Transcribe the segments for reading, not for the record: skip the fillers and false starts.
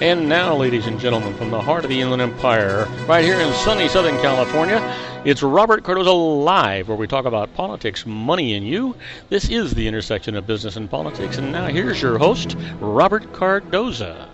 And now, ladies and gentlemen, from the heart of the Inland Empire, right here in sunny Southern California, it's Robert Cardoza Live, where we talk about politics, money, and you. This is the intersection of business and politics. And now here's your host, Robert Cardoza.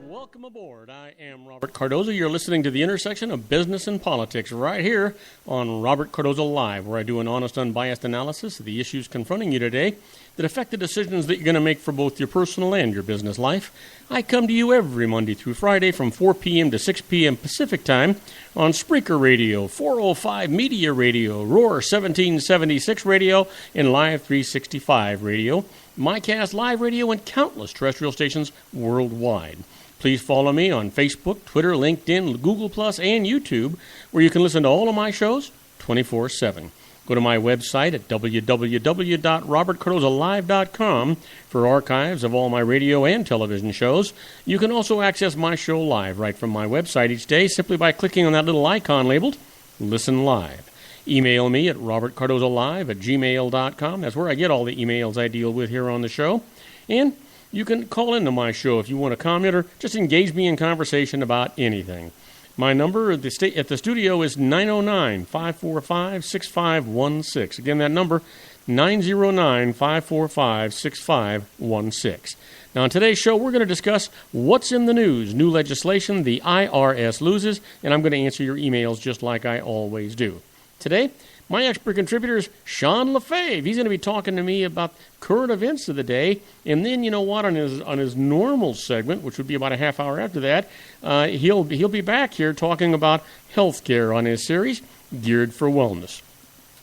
Welcome aboard. I am Robert Cardoza. You're listening to the intersection of business and politics right here on Robert Cardoza Live, where I do an honest, unbiased analysis of the issues confronting you today that affect the decisions that you're going to make for both your personal and your business life. I come to you every Monday through Friday from 4 p.m. to 6 p.m. Pacific Time on Spreaker Radio, 405 Media Radio, Roar 1776 Radio, and Live 365 Radio, MyCast Live Radio, and countless terrestrial stations worldwide. Please follow me on Facebook, Twitter, LinkedIn, Google+, and YouTube, where you can listen to all of my shows 24/7. Go to my website at www.robertcardozalive.com for archives of all my radio and television shows. You can also access my show live right from my website each day simply by clicking on that little icon labeled Listen Live. Email me at robertcardozalive@gmail.com. That's where I get all the emails I deal with here on the show. And you can call into my show if you want to comment or just engage me in conversation about anything. My number at the studio is 909-545-6516. Again, that number, 909-545-6516. Now, on today's show, we're going to discuss what's in the news, new legislation, the IRS loses, and I'm going to answer your emails just like I always do. Today, my expert contributor is Sean LaFave. He's going to be talking to me about current events of the day. And then, you know what, on his normal segment, which would be about a half hour after that, he'll be back here talking about healthcare on his series, Geared for Wellness.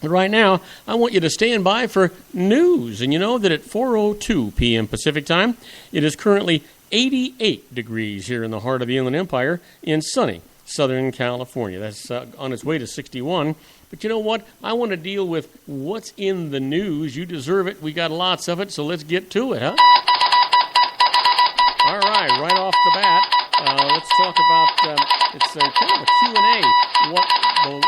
But right now, I want you to stand by for news. And you know that at 4:02 p.m. Pacific Time, it is currently 88 degrees here in the heart of the Inland Empire in sunny Southern California. That's on its way to 61. But you know what? I want to deal with what's in the news. You deserve it. We got lots of it, so let's get to it, huh? All right off the bat, let's talk about, it's kind of a Q&A, what the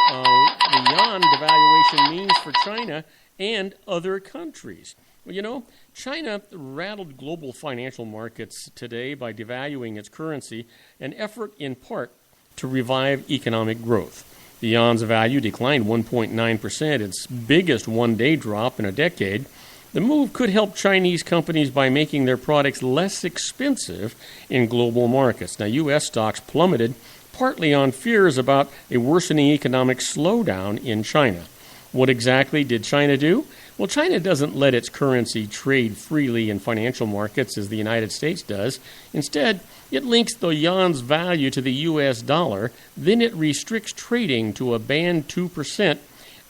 yuan devaluation means for China and other countries. Well, you know, China rattled global financial markets today by devaluing its currency, an effort in part to revive economic growth. The yuan's value declined 1.9%, its biggest one-day drop in a decade. The move could help Chinese companies by making their products less expensive in global markets. Now, U.S. stocks plummeted, partly on fears about a worsening economic slowdown in China. What exactly did China do? Well, China doesn't let its currency trade freely in financial markets as the United States does. Instead, it links the yuan's value to the U.S. dollar. Then it restricts trading to a banned 2%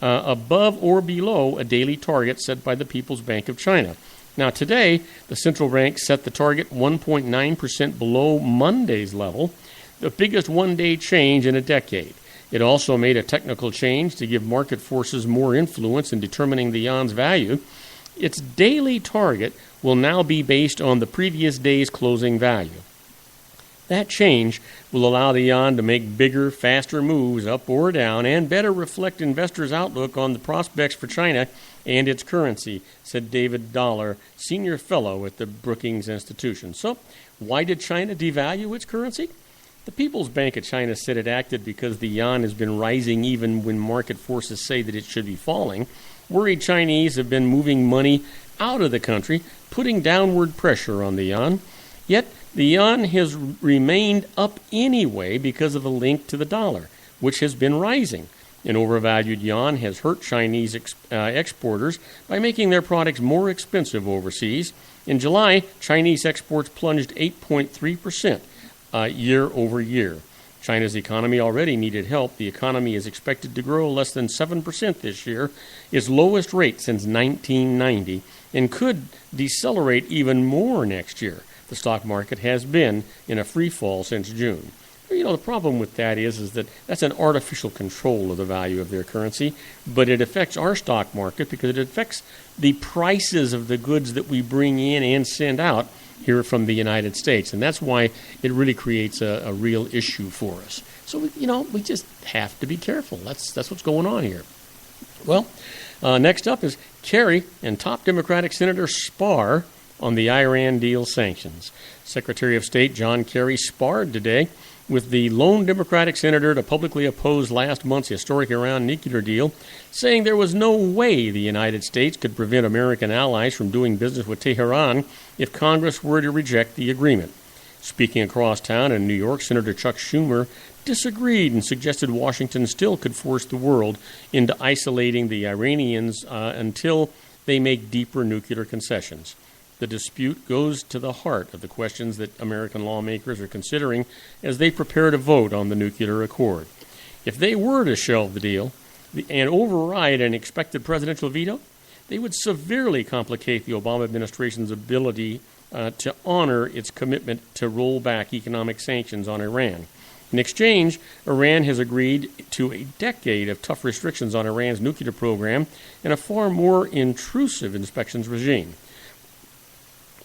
above or below a daily target set by the People's Bank of China. Now, today, the central bank set the target 1.9% below Monday's level, the biggest one-day change in a decade. It also made a technical change to give market forces more influence in determining the yuan's value. Its daily target will now be based on the previous day's closing value. That change will allow the yuan to make bigger, faster moves up or down and better reflect investors' outlook on the prospects for China and its currency, said David Dollar, senior fellow at the Brookings Institution. So, why did China devalue its currency? The People's Bank of China said it acted because the yuan has been rising even when market forces say that it should be falling. Worried Chinese have been moving money out of the country, putting downward pressure on the yuan. Yet, the yuan has remained up anyway because of the link to the dollar, which has been rising. An overvalued yuan has hurt Chinese exporters by making their products more expensive overseas. In July, Chinese exports plunged 8.3%. Year over year. China's economy already needed help. The economy is expected to grow less than 7% this year, its lowest rate since 1990, and could decelerate even more next year. The stock market has been in a free fall since June. You know, the problem with that is that that's an artificial control of the value of their currency, but it affects our stock market because it affects the prices of the goods that we bring in and send out here from the United States. And that's why it really creates a real issue for us. So, we just have to be careful. That's what's going on here. Well, next up is Kerry and top Democratic Senator Spar on the Iran deal sanctions. Secretary of State John Kerry sparred today with the lone Democratic senator to publicly oppose last month's historic Iran nuclear deal, saying there was no way the United States could prevent American allies from doing business with Tehran if Congress were to reject the agreement. Speaking across town in New York, Senator Chuck Schumer disagreed and suggested Washington still could force the world into isolating the Iranians until they make deeper nuclear concessions. The dispute goes to the heart of the questions that American lawmakers are considering as they prepare to vote on the nuclear accord. If they were to shelve the deal and override an expected presidential veto, they would severely complicate the Obama administration's ability to honor its commitment to roll back economic sanctions on Iran. In exchange, Iran has agreed to a decade of tough restrictions on Iran's nuclear program and a far more intrusive inspections regime.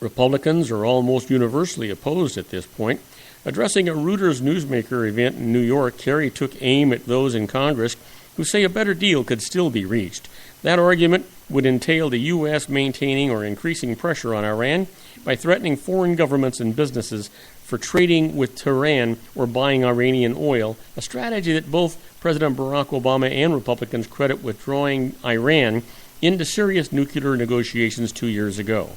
Republicans are almost universally opposed at this point. Addressing a Reuters newsmaker event in New York, Kerry took aim at those in Congress who say a better deal could still be reached. That argument would entail the U.S. maintaining or increasing pressure on Iran by threatening foreign governments and businesses for trading with Tehran or buying Iranian oil, a strategy that both President Barack Obama and Republicans credit withdrawing Iran into serious nuclear negotiations 2 years ago.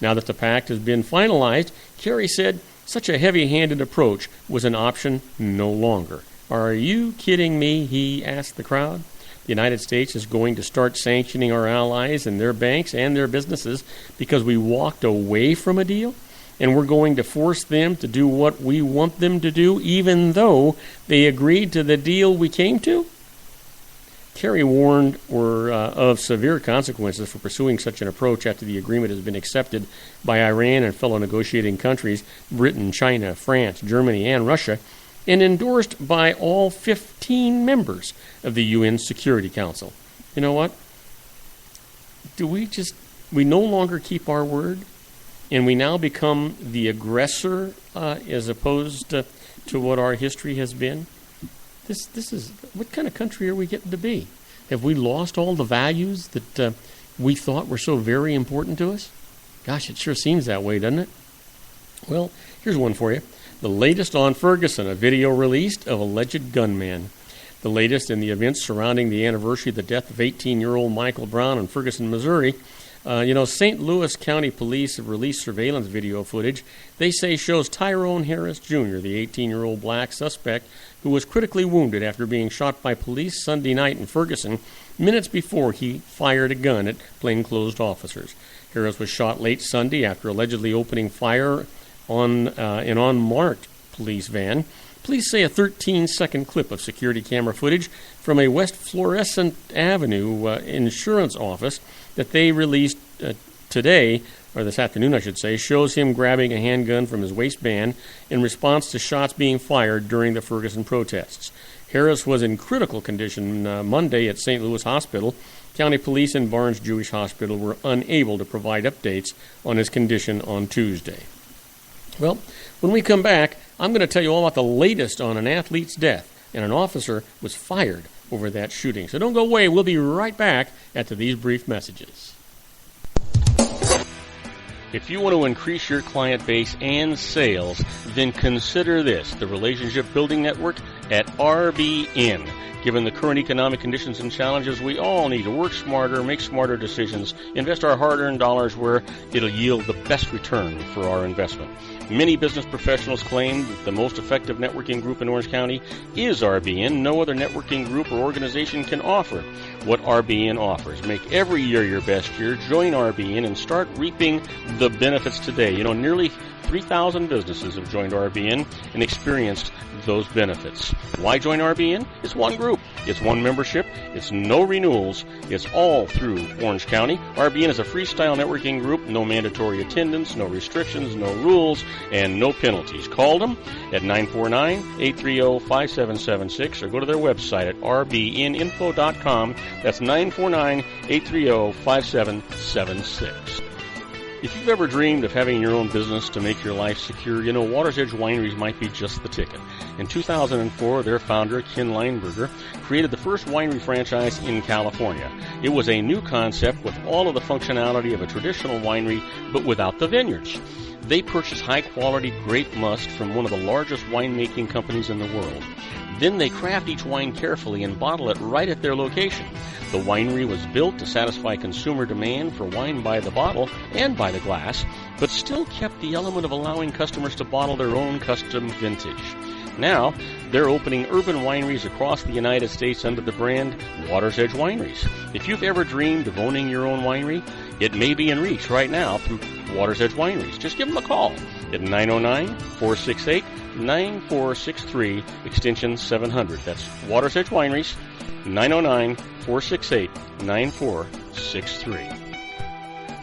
Now that the pact has been finalized, Kerry said such a heavy-handed approach was an option no longer. Are you kidding me? He asked the crowd. The United States is going to start sanctioning our allies and their banks and their businesses because we walked away from a deal? And we're going to force them to do what we want them to do even though they agreed to the deal we came to? Kerry warned of severe consequences for pursuing such an approach after the agreement has been accepted by Iran and fellow negotiating countries, Britain, China, France, Germany, and Russia, and endorsed by all 15 members of the UN Security Council. You know what? We no longer keep our word, and we now become the aggressor as opposed to what our history has been? This is, what kind of country are we getting to be? Have we lost all the values that we thought were so very important to us? Gosh, it sure seems that way, doesn't it? Well, here's one for you. The latest on Ferguson, a video released of alleged gunman. The latest in the events surrounding the anniversary of the death of 18-year-old Michael Brown in Ferguson, Missouri. St. Louis County Police have released surveillance video footage they say shows Tyrone Harris Jr., the 18-year-old black suspect who was critically wounded after being shot by police Sunday night in Ferguson, minutes before he fired a gun at plainclothes officers. Harris was shot late Sunday after allegedly opening fire on an unmarked police van. Police say a 13-second clip of security camera footage from a West Florissant Avenue insurance office that they released today, or this afternoon I should say, shows him grabbing a handgun from his waistband in response to shots being fired during the Ferguson protests. Harris was in critical condition Monday at St. Louis Hospital. County police and Barnes Jewish Hospital were unable to provide updates on his condition on Tuesday. Well, when we come back, I'm going to tell you all about the latest on an athlete's death, and an officer was fired over that shooting. So don't go away. We'll be right back after these brief messages. If you want to increase your client base and sales, then consider this, the Relationship Building Network at RBN. Given the current economic conditions and challenges, we all need to work smarter, make smarter decisions, invest our hard-earned dollars where it'll yield the best return for our investment. Many business professionals claim that the most effective networking group in Orange County is RBN. No other networking group or organization can offer what RBN offers. Make every year your best year. Join RBN and start reaping the benefits today. Nearly 3,000 businesses have joined RBN and experienced those benefits. Why join RBN? It's one group. It's one membership. It's no renewals. It's all through Orange County. RBN is a freestyle networking group. No mandatory attendance, no restrictions, no rules, and no penalties. Call them at 949-830-5776 or go to their website at rbninfo.com. That's 949-830-5776. If you've ever dreamed of having your own business to make your life secure, you know Water's Edge Wineries might be just the ticket. In 2004, their founder, Ken Lineberger, created the first winery franchise in California. It was a new concept with all of the functionality of a traditional winery, but without the vineyards. They purchased high-quality grape must from one of the largest winemaking companies in the world. Then they craft each wine carefully and bottle it right at their location. The winery was built to satisfy consumer demand for wine by the bottle and by the glass, but still kept the element of allowing customers to bottle their own custom vintage. Now, they're opening urban wineries across the United States under the brand Water's Edge Wineries. If you've ever dreamed of owning your own winery, it may be in reach right now through Water's Edge Wineries. Just give them a call at 909-468-9463, extension 700. That's Water's Edge Wineries, 909-468-9463.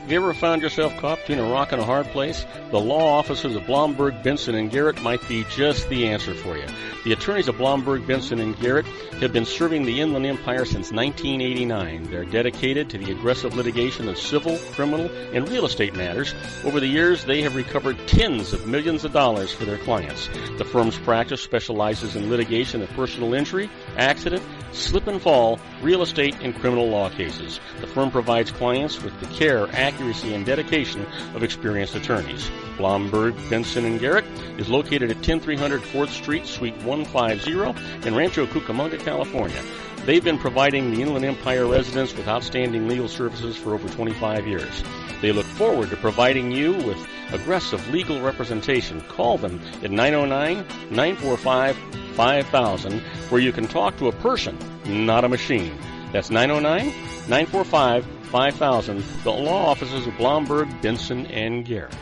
Have you ever found yourself caught between a rock and a hard place? The law offices of Blomberg, Benson, and Garrett might be just the answer for you. The attorneys of Blomberg, Benson, and Garrett have been serving the Inland Empire since 1989. They're dedicated to the aggressive litigation of civil, criminal, and real estate matters. Over the years, they have recovered tens of millions of dollars for their clients. The firm's practice specializes in litigation of personal injury, accident, slip and fall, real estate, and criminal law cases. The firm provides clients with the care, accuracy, and dedication of experienced attorneys. Blomberg, Benson, and Garrett is located at 10300 4th Street, Suite 150 in Rancho Cucamonga, California. They've been providing the Inland Empire residents with outstanding legal services for over 25 years. They look forward to providing you with aggressive legal representation. Call them at 909-945-5000, where you can talk to a person, not a machine. That's 909-945-5000, the law offices of Blomberg, Benson, and Garrett.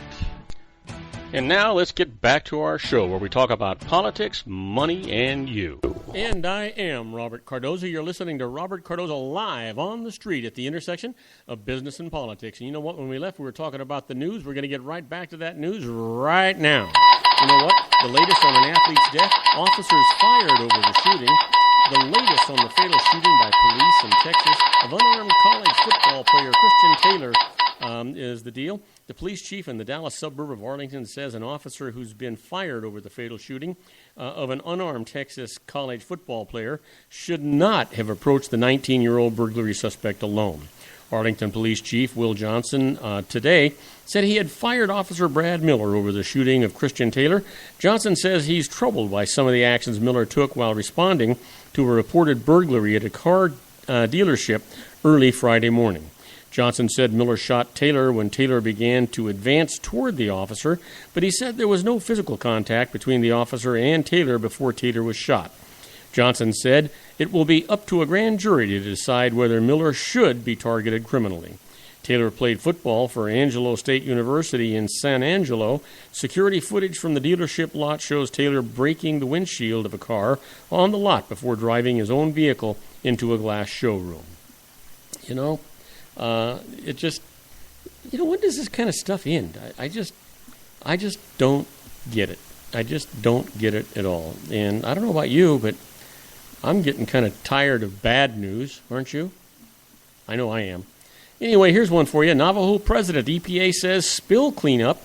And now let's get back to our show where we talk about politics, money, and you. And I am Robert Cardoza. You're listening to Robert Cardoza live on the street at the intersection of business and politics. And you know what? When we left, we were talking about the news. We're going to get right back to that news right now. You know what? The latest on an athlete's death, officers fired over the shooting. The latest on the fatal shooting by police in Texas of unarmed college football player Christian Taylor is the deal. The police chief in the Dallas suburb of Arlington says an officer who's been fired over the fatal shooting of an unarmed Texas college football player should not have approached the 19-year-old burglary suspect alone. Arlington Police Chief Will Johnson today said he had fired Officer Brad Miller over the shooting of Christian Taylor. Johnson says he's troubled by some of the actions Miller took while responding to a reported burglary at a car dealership early Friday morning. Johnson said Miller shot Taylor when Taylor began to advance toward the officer, but he said there was no physical contact between the officer and Taylor before Taylor was shot. Johnson said it will be up to a grand jury to decide whether Miller should be targeted criminally. Taylor played football for Angelo State University in San Angelo. Security footage from the dealership lot shows Taylor breaking the windshield of a car on the lot before driving his own vehicle into a glass showroom. You know, it just, when does this kind of stuff end? I just don't get it. I just don't get it at all. And I don't know about you, but I'm getting kind of tired of bad news, aren't you? I know I am. Anyway, here's one for you. Navajo president, EPA says spill cleanup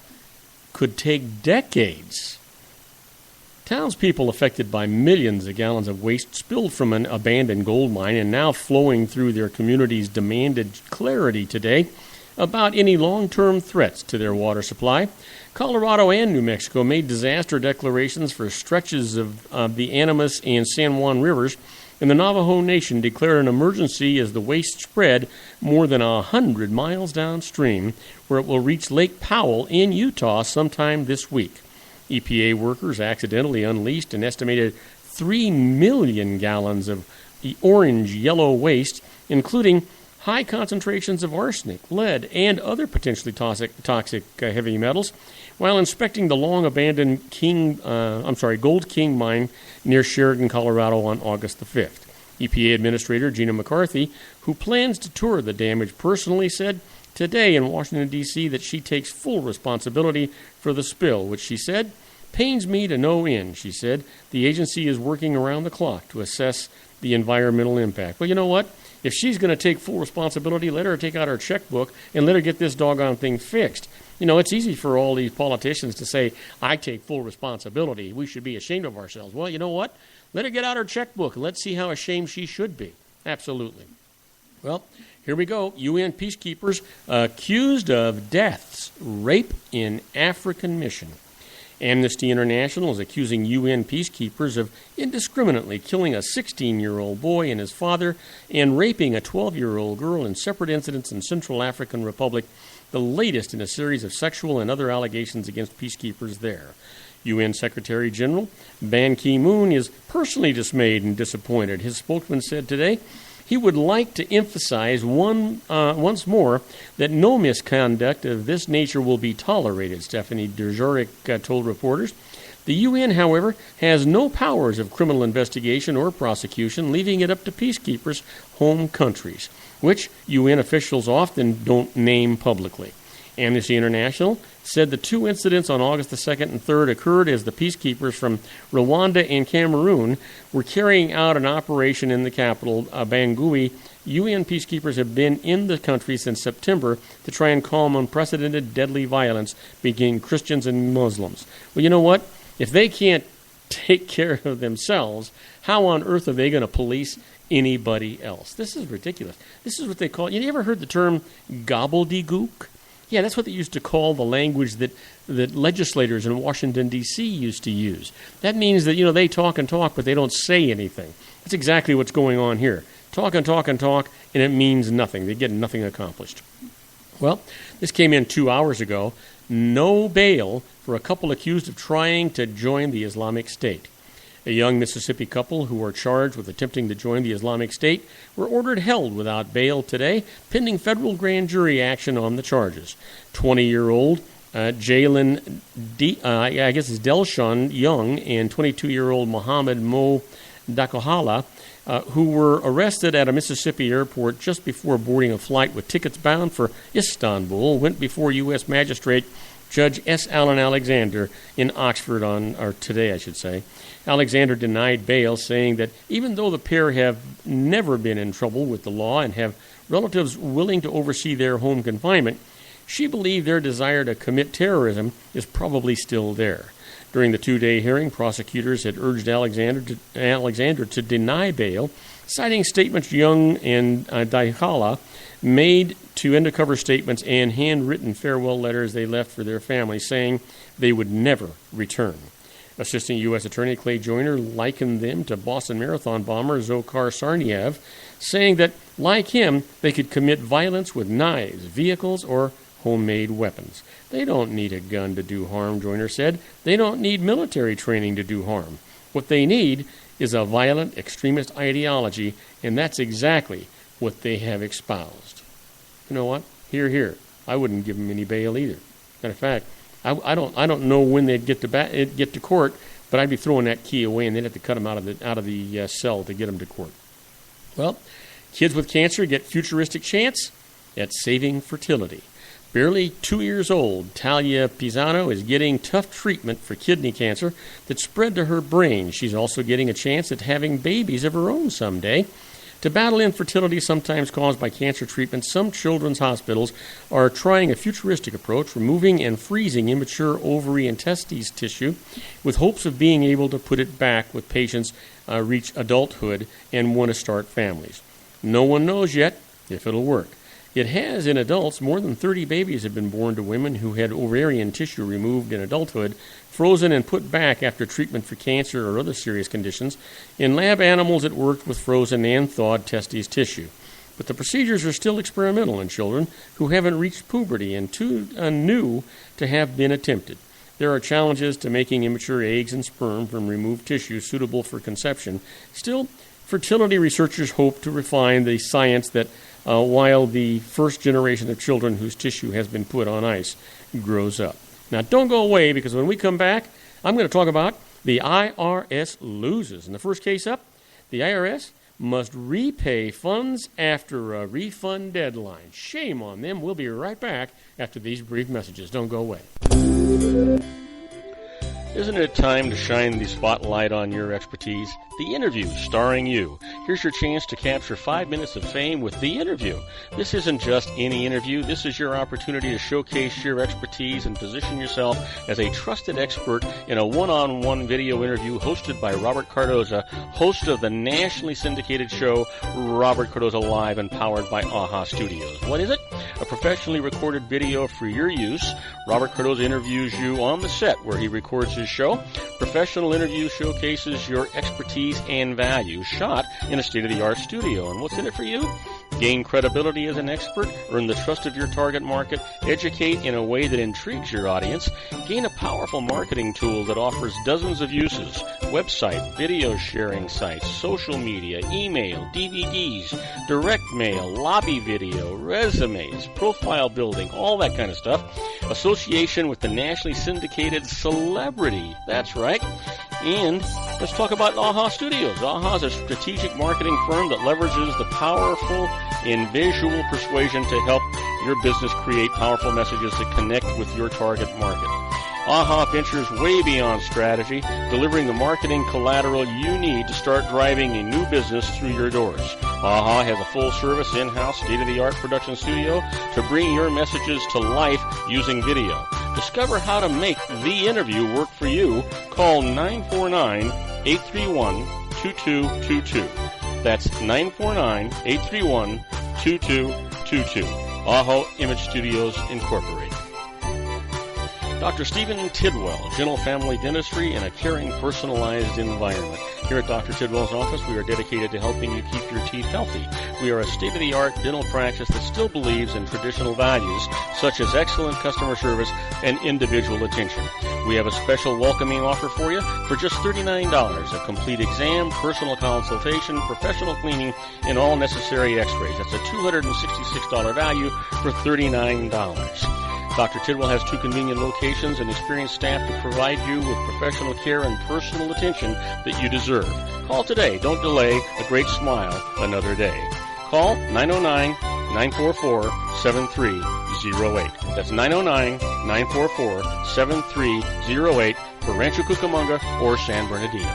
could take decades. Townspeople affected by millions of gallons of waste spilled from an abandoned gold mine and now flowing through their communities demanded clarity today about any long-term threats to their water supply. Colorado and New Mexico made disaster declarations for stretches of the Animas and San Juan rivers, and the Navajo Nation declared an emergency as the waste spread more than 100 miles downstream, where it will reach Lake Powell in Utah sometime this week. EPA workers accidentally unleashed an estimated 3 million gallons of orange-yellow waste, including high concentrations of arsenic, lead, and other potentially toxic heavy metals, while inspecting the long-abandoned Gold King mine near Sheridan, Colorado on August the 5th. EPA Administrator Gina McCarthy, who plans to tour the damage personally, said today in Washington, D.C. that she takes full responsibility for the spill, which she said, pains me to no end, she said. The agency is working around the clock to assess the environmental impact. Well, you know what? If she's going to take full responsibility, let her take out her checkbook and let her get this doggone thing fixed. It's easy for all these politicians to say, I take full responsibility. We should be ashamed of ourselves. Well, you know what? Let her get out her checkbook and let's see how ashamed she should be. Absolutely. Well, here we go. UN peacekeepers accused of deaths, rape in African mission. Amnesty International is accusing UN peacekeepers of indiscriminately killing a 16-year-old boy and his father and raping a 12-year-old girl in separate incidents in Central African Republic, the latest in a series of sexual and other allegations against peacekeepers there. UN Secretary General Ban Ki-moon is personally dismayed and disappointed. His spokesman said today he would like to emphasize once more that no misconduct of this nature will be tolerated, Stephanie Dujarric told reporters. The UN, however, has no powers of criminal investigation or prosecution, leaving it up to peacekeepers' home countries, which UN officials often don't name publicly. Amnesty International said the two incidents on August the 2nd and 3rd occurred as the peacekeepers from Rwanda and Cameroon were carrying out an operation in the capital, Bangui. UN peacekeepers have been in the country since September to try and calm unprecedented deadly violence between Christians and Muslims. Well, you know what? If they can't take care of themselves, how on earth are they going to police anybody else? This is ridiculous. This is what they call, you ever heard the term gobbledygook? Yeah, that's what they used to call the language that legislators in Washington, D.C. used to use. That means that, they talk and talk, but they don't say anything. That's exactly what's going on here. Talk and talk and talk, and it means nothing. They get nothing accomplished. Well, this came in 2 hours ago. No bail for a couple accused of trying to join the Islamic State. A young Mississippi couple who were charged with attempting to join the Islamic State were ordered held without bail today, pending federal grand jury action on the charges. 20-year-old Jalen Delshon Young and 22-year-old Mohammed Mo Dakohala, who were arrested at a Mississippi airport just before boarding a flight with tickets bound for Istanbul, went before U.S. Magistrate Judge S. Allen Alexander in Oxford today, I should say. Alexander denied bail, saying that even though the pair have never been in trouble with the law and have relatives willing to oversee their home confinement, she believed their desire to commit terrorism is probably still there. During the 2-day hearing, prosecutors had urged Alexander to deny bail, citing statements Young and Daikala made to undercover statements and handwritten farewell letters they left for their families, saying they would never return. Assistant U.S. Attorney Clay Joyner likened them to Boston Marathon bomber Dzhokhar Tsarnaev, saying that, like him, they could commit violence with knives, vehicles, or homemade weapons. They don't need a gun to do harm, Joyner said. They don't need military training to do harm. What they need is a violent extremist ideology, and that's exactly what they have espoused. You know what? Here. I wouldn't give them any bail either. Matter of fact, I don't know when they'd get to court, but I'd be throwing that key away, and they'd have to cut them out of the cell to get them to court. Well, kids with cancer get futuristic chance at saving fertility. Barely 2 years old, Talia Pisano is getting tough treatment for kidney cancer that spread to her brain. She's also getting a chance at having babies of her own someday. To battle infertility sometimes caused by cancer treatment, some children's hospitals are trying a futuristic approach, removing and freezing immature ovary and testes tissue with hopes of being able to put it back when patients reach adulthood and want to start families. No one knows yet if it'll work. It has in adults. More than 30 babies have been born to women who had ovarian tissue removed in adulthood, frozen and put back after treatment for cancer or other serious conditions. In lab animals, it worked with frozen and thawed testes tissue. But the procedures are still experimental in children who haven't reached puberty and too new to have been attempted. There are challenges to making immature eggs and sperm from removed tissue suitable for conception. Still, fertility researchers hope to refine the science that while the first generation of children whose tissue has been put on ice grows up. Now, don't go away, because when we come back, I'm going to talk about the IRS loses. In the first case up, the IRS must repay funds after a refund deadline. Shame on them. We'll be right back after these brief messages. Don't go away. Isn't it time to shine the spotlight on your expertise? The Interview, starring you. Here's your chance to capture 5 minutes of fame with The Interview. This isn't just any interview. This is your opportunity to showcase your expertise and position yourself as a trusted expert in a one-on-one video interview hosted by Robert Cardoza, host of the nationally syndicated show Robert Cardoza Live and powered by AHA Studios. What is it? A professionally recorded video for your use. Robert Cardoza interviews you on the set where he records his show. Professional interview showcases your expertise and value, shot in a state-of-the-art studio. And what's in it for you? Gain credibility as an expert, earn the trust of your target market, educate in a way that intrigues your audience, gain a powerful marketing tool that offers dozens of uses, website, video sharing sites, social media, email, DVDs, direct mail, lobby video, resumes, profile building, all that kind of stuff. Association with the nationally syndicated celebrity. That's right. And let's talk about AHA Studios. AHA is a strategic marketing firm that leverages the powerful in visual persuasion to help your business create powerful messages that connect with your target market. AHA ventures way beyond strategy, delivering the marketing collateral you need to start driving a new business through your doors. AHA has a full-service, in-house, state-of-the-art production studio to bring your messages to life using video. Discover how to make The Interview work for you. Call 949-831-2222. That's 949-831-2222. AHA Image Studios, Incorporated. Dr. Stephen Tidwell, Gentle Family Dentistry in a caring, personalized environment. Here at Dr. Tidwell's office, we are dedicated to helping you keep your teeth healthy. We are a state-of-the-art dental practice that still believes in traditional values, such as excellent customer service and individual attention. We have a special welcoming offer for you for just $39, a complete exam, personal consultation, professional cleaning, and all necessary x-rays. That's a $266 value for $39. Dr. Tidwell has 2 convenient locations and experienced staff to provide you with professional care and personal attention that you deserve. Call today. Don't delay. A great smile another day. Call 909-944-7308. That's 909-944-7308 for Rancho Cucamonga or San Bernardino.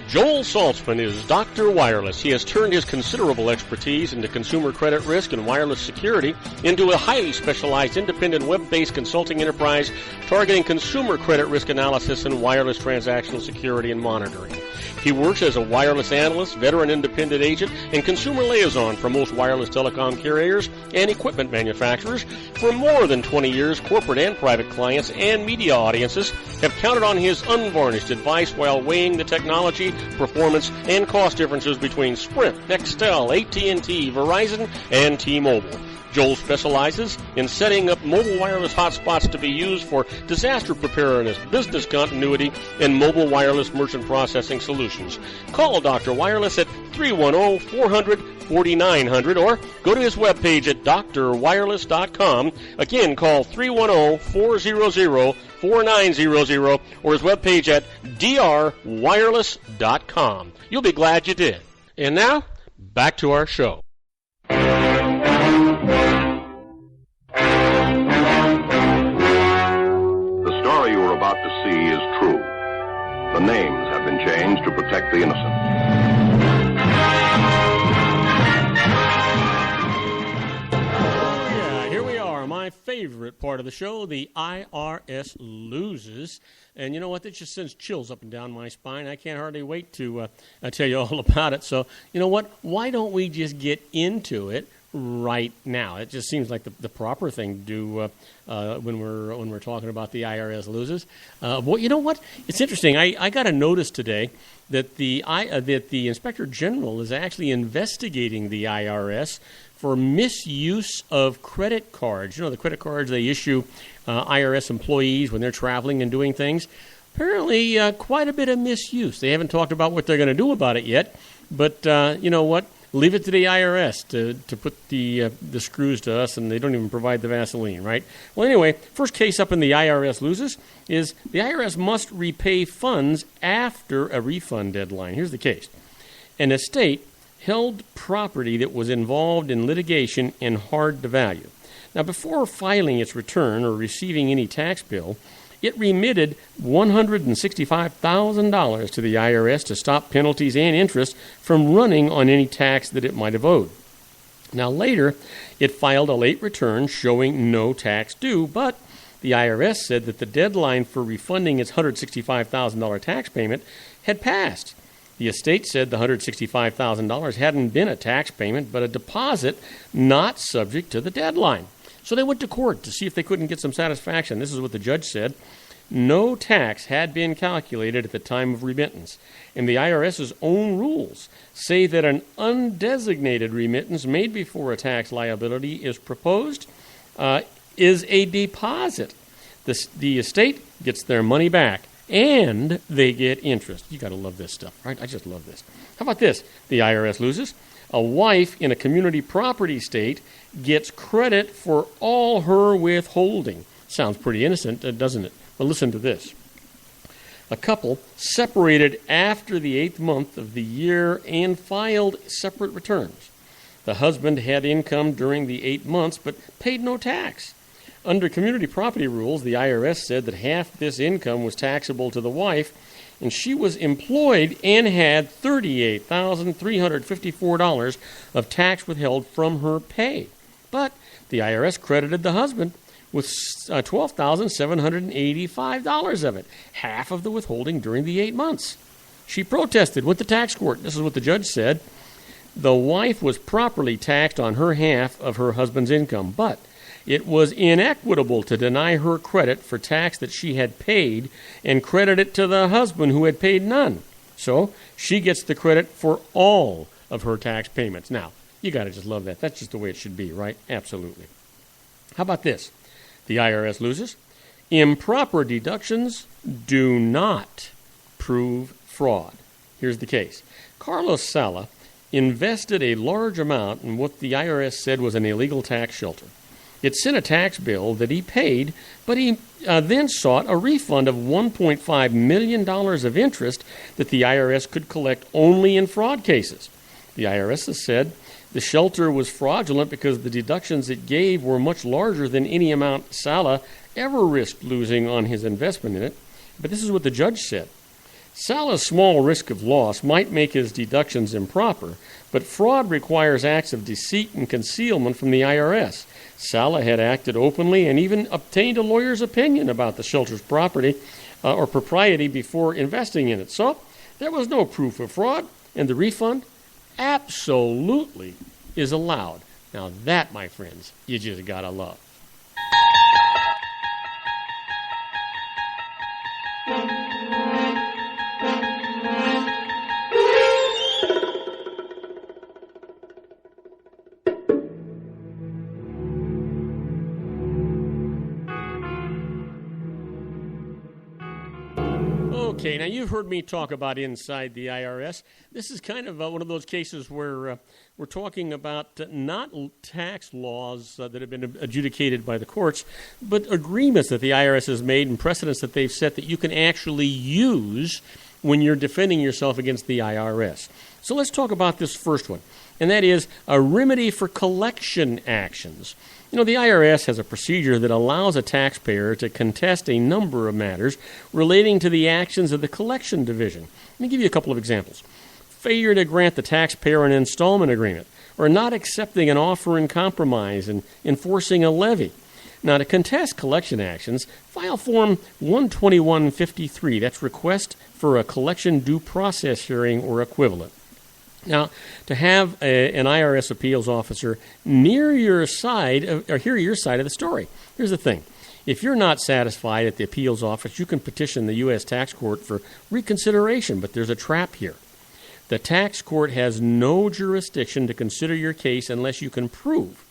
Joel Saltzman is Dr. Wireless. He has turned his considerable expertise into consumer credit risk and wireless security into a highly specialized independent web-based consulting enterprise targeting consumer credit risk analysis and wireless transactional security and monitoring. He works as a wireless analyst, veteran independent agent, and consumer liaison for most wireless telecom carriers and equipment manufacturers. For more than 20 years, corporate and private clients and media audiences have counted on his unvarnished advice while weighing the technology, performance, and cost differences between Sprint, Nextel, AT&T, Verizon, and T-Mobile. Joel specializes in setting up mobile wireless hotspots to be used for disaster preparedness, business continuity, and mobile wireless merchant processing solutions. Call Dr. Wireless at 310-400-4900 or go to his webpage at drwireless.com. Again, call 310-400-4900 or his webpage at drwireless.com. You'll be glad you did. And now, back to our show. The story you are about to see is true. The names have been changed to protect the innocent. Oh, yeah, here we are. My favorite part of the show, the IRS loses. And you know what? That just sends chills up and down my spine. I can't hardly wait to tell you all about it. So, you know what? Why don't we just get into it right now? It just seems like the proper thing to do when we're talking about the IRS loses. Well, you know what? It's interesting. I got a notice today that the Inspector General is actually investigating the IRS for misuse of credit cards. You know, the credit cards they issue IRS employees when they're traveling and doing things. Apparently, quite a bit of misuse. They haven't talked about what they're going to do about it yet, but you know what? Leave it to the IRS to put the screws to us, and they don't even provide the Vaseline, right? Well, anyway, first case up in the IRS loses is the IRS must repay funds after a refund deadline. Here's the case. An estate held property that was involved in litigation and hard to value. Now, before filing its return or receiving any tax bill, it remitted $165,000 to the IRS to stop penalties and interest from running on any tax that it might have owed. Now later, it filed a late return showing no tax due, but the IRS said that the deadline for refunding its $165,000 tax payment had passed. The estate said the $165,000 hadn't been a tax payment, but a deposit not subject to the deadline. So they went to court to see if they couldn't get some satisfaction. This is what the judge said. No tax had been calculated at the time of remittance, and the IRS's own rules say that an undesignated remittance made before a tax liability is proposed is a deposit. The estate gets their money back, and they get interest. You got to love this stuff, right? I just love this. How about this? The IRS loses. A wife in a community property state gets credit for all her withholding. Sounds pretty innocent, doesn't it? Well, listen to this. A couple separated after the 8th month of the year and filed separate returns. The husband had income during the 8 months but paid no tax. Under community property rules, the IRS said that half this income was taxable to the wife, and she was employed and had $38,354 of tax withheld from her pay. But the IRS credited the husband with $12,785 of it, half of the withholding during the 8 months. She protested, went to tax court. This is what the judge said. The wife was properly taxed on her half of her husband's income, but it was inequitable to deny her credit for tax that she had paid and credit it to the husband who had paid none. So she gets the credit for all of her tax payments. Now, you got to just love that. That's just the way it should be, right? Absolutely. How about this? The IRS loses. Improper deductions do not prove fraud. Here's the case. Carlos Sala invested a large amount in what the IRS said was an illegal tax shelter. It sent a tax bill that he paid, but he then sought a refund of $1.5 million of interest that the IRS could collect only in fraud cases. The IRS has said the shelter was fraudulent because the deductions it gave were much larger than any amount Sala ever risked losing on his investment in it. But this is what the judge said. Sala's small risk of loss might make his deductions improper, but fraud requires acts of deceit and concealment from the IRS. Sala had acted openly and even obtained a lawyer's opinion about the shelter's property or propriety before investing in it. So there was no proof of fraud, and the refund absolutely is allowed. Now that, my friends, you just gotta love. Okay, now you've heard me talk about inside the IRS. This is kind of one of those cases where we're talking about not tax laws that have been adjudicated by the courts, but agreements that the IRS has made and precedents that they've set that you can actually use when you're defending yourself against the IRS. So let's talk about this first one, and that is a remedy for collection actions. You know, the IRS has a procedure that allows a taxpayer to contest a number of matters relating to the actions of the collection division. Let me give you a couple of examples. Failure to grant the taxpayer an installment agreement, or not accepting an offer in compromise and enforcing a levy. Now, to contest collection actions, file Form 12153. That's request for a collection due process hearing or equivalent. Now, to have an IRS appeals officer near your side, or hear your side of the story. Here's the thing. If you're not satisfied at the appeals office, you can petition the U.S. Tax Court for reconsideration, but there's a trap here. The tax court has no jurisdiction to consider your case unless you can prove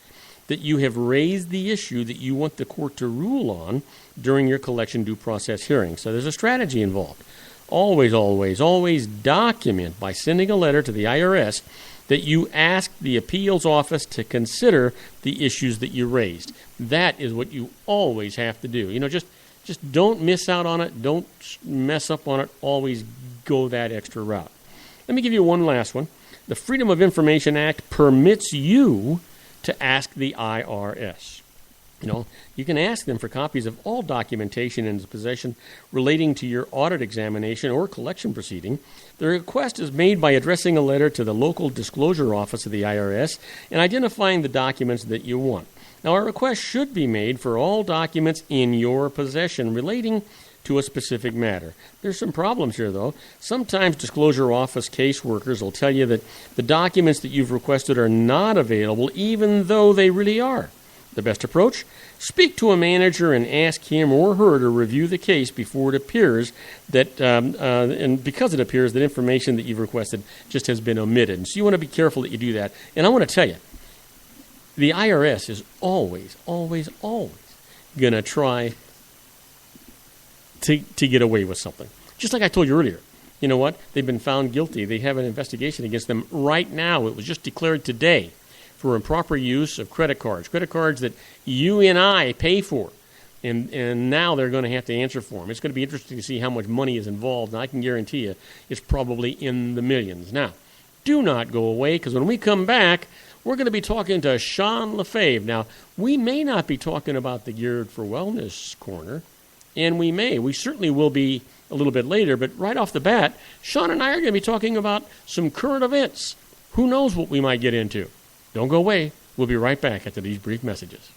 that you have raised the issue that you want the court to rule on during your collection due process hearing. So there's a strategy involved. Always, always, always document by sending a letter to the IRS that you ask the appeals office to consider the issues that you raised. That is what you always have to do. You know, just don't miss out on it. Don't mess up on it. Always go that extra route. Let me give you one last one. The Freedom of Information Act permits you to ask the IRS. You can ask them for copies of all documentation in its possession relating to your audit examination or collection proceeding. The request is made by addressing a letter to the local disclosure office of the IRS and identifying the documents that you want. Now, a request should be made for all documents in your possession relating to a specific matter. There's some problems here, though. Sometimes disclosure office caseworkers will tell you that the documents that you've requested are not available, even though they really are. The best approach? Speak to a manager and ask him or her to review the case before it appears that, and because it appears that information that you've requested just has been omitted. And so you want to be careful that you do that. And I want to tell you, the IRS is always going to try to get away with something. Just like I told you earlier. You know what? They've been found guilty. They have an investigation against them right now. It was just declared today for improper use of credit cards that you and I pay for. And now they're going to have to answer for them. It's going to be interesting to see how much money is involved, and I can guarantee you it's probably in the millions. Now, do not go away, because when we come back, we're going to be talking to Sean LaFave. Now, we may not be talking about the Geared for Wellness Corner, and we certainly will be a little bit later, but right off the bat, Sean and I are going to be talking about some current events. Who knows what we might get into? Don't go away. We'll be right back after these brief messages.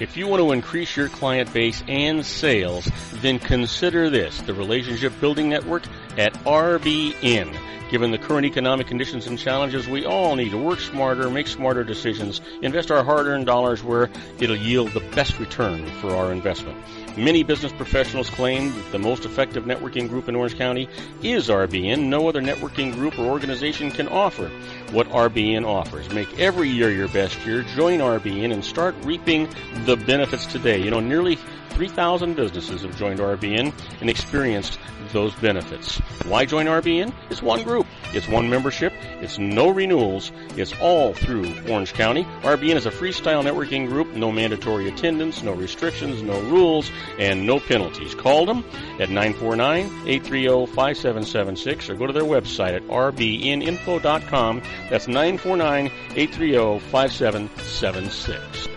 If you want to increase your client base and sales, then consider this, the Relationship Building Network at RBN. Given the current economic conditions and challenges, we all need to work smarter, make smarter decisions, invest our hard-earned dollars where it'll yield the best return for our investment. Many business professionals claim that the most effective networking group in Orange County is RBN. No other networking group or organization can offer what RBN offers. Make every year your best year. Join RBN and start reaping the benefits today. Nearly 3,000 businesses have joined RBN and experienced those benefits. Why join RBN? It's one group. It's one membership. It's no renewals. It's all through Orange County. RBN is a freestyle networking group. No mandatory attendance, no restrictions, no rules, and no penalties. Call them at 949-830-5776 or go to their website at rbninfo.com. That's 949-830-5776.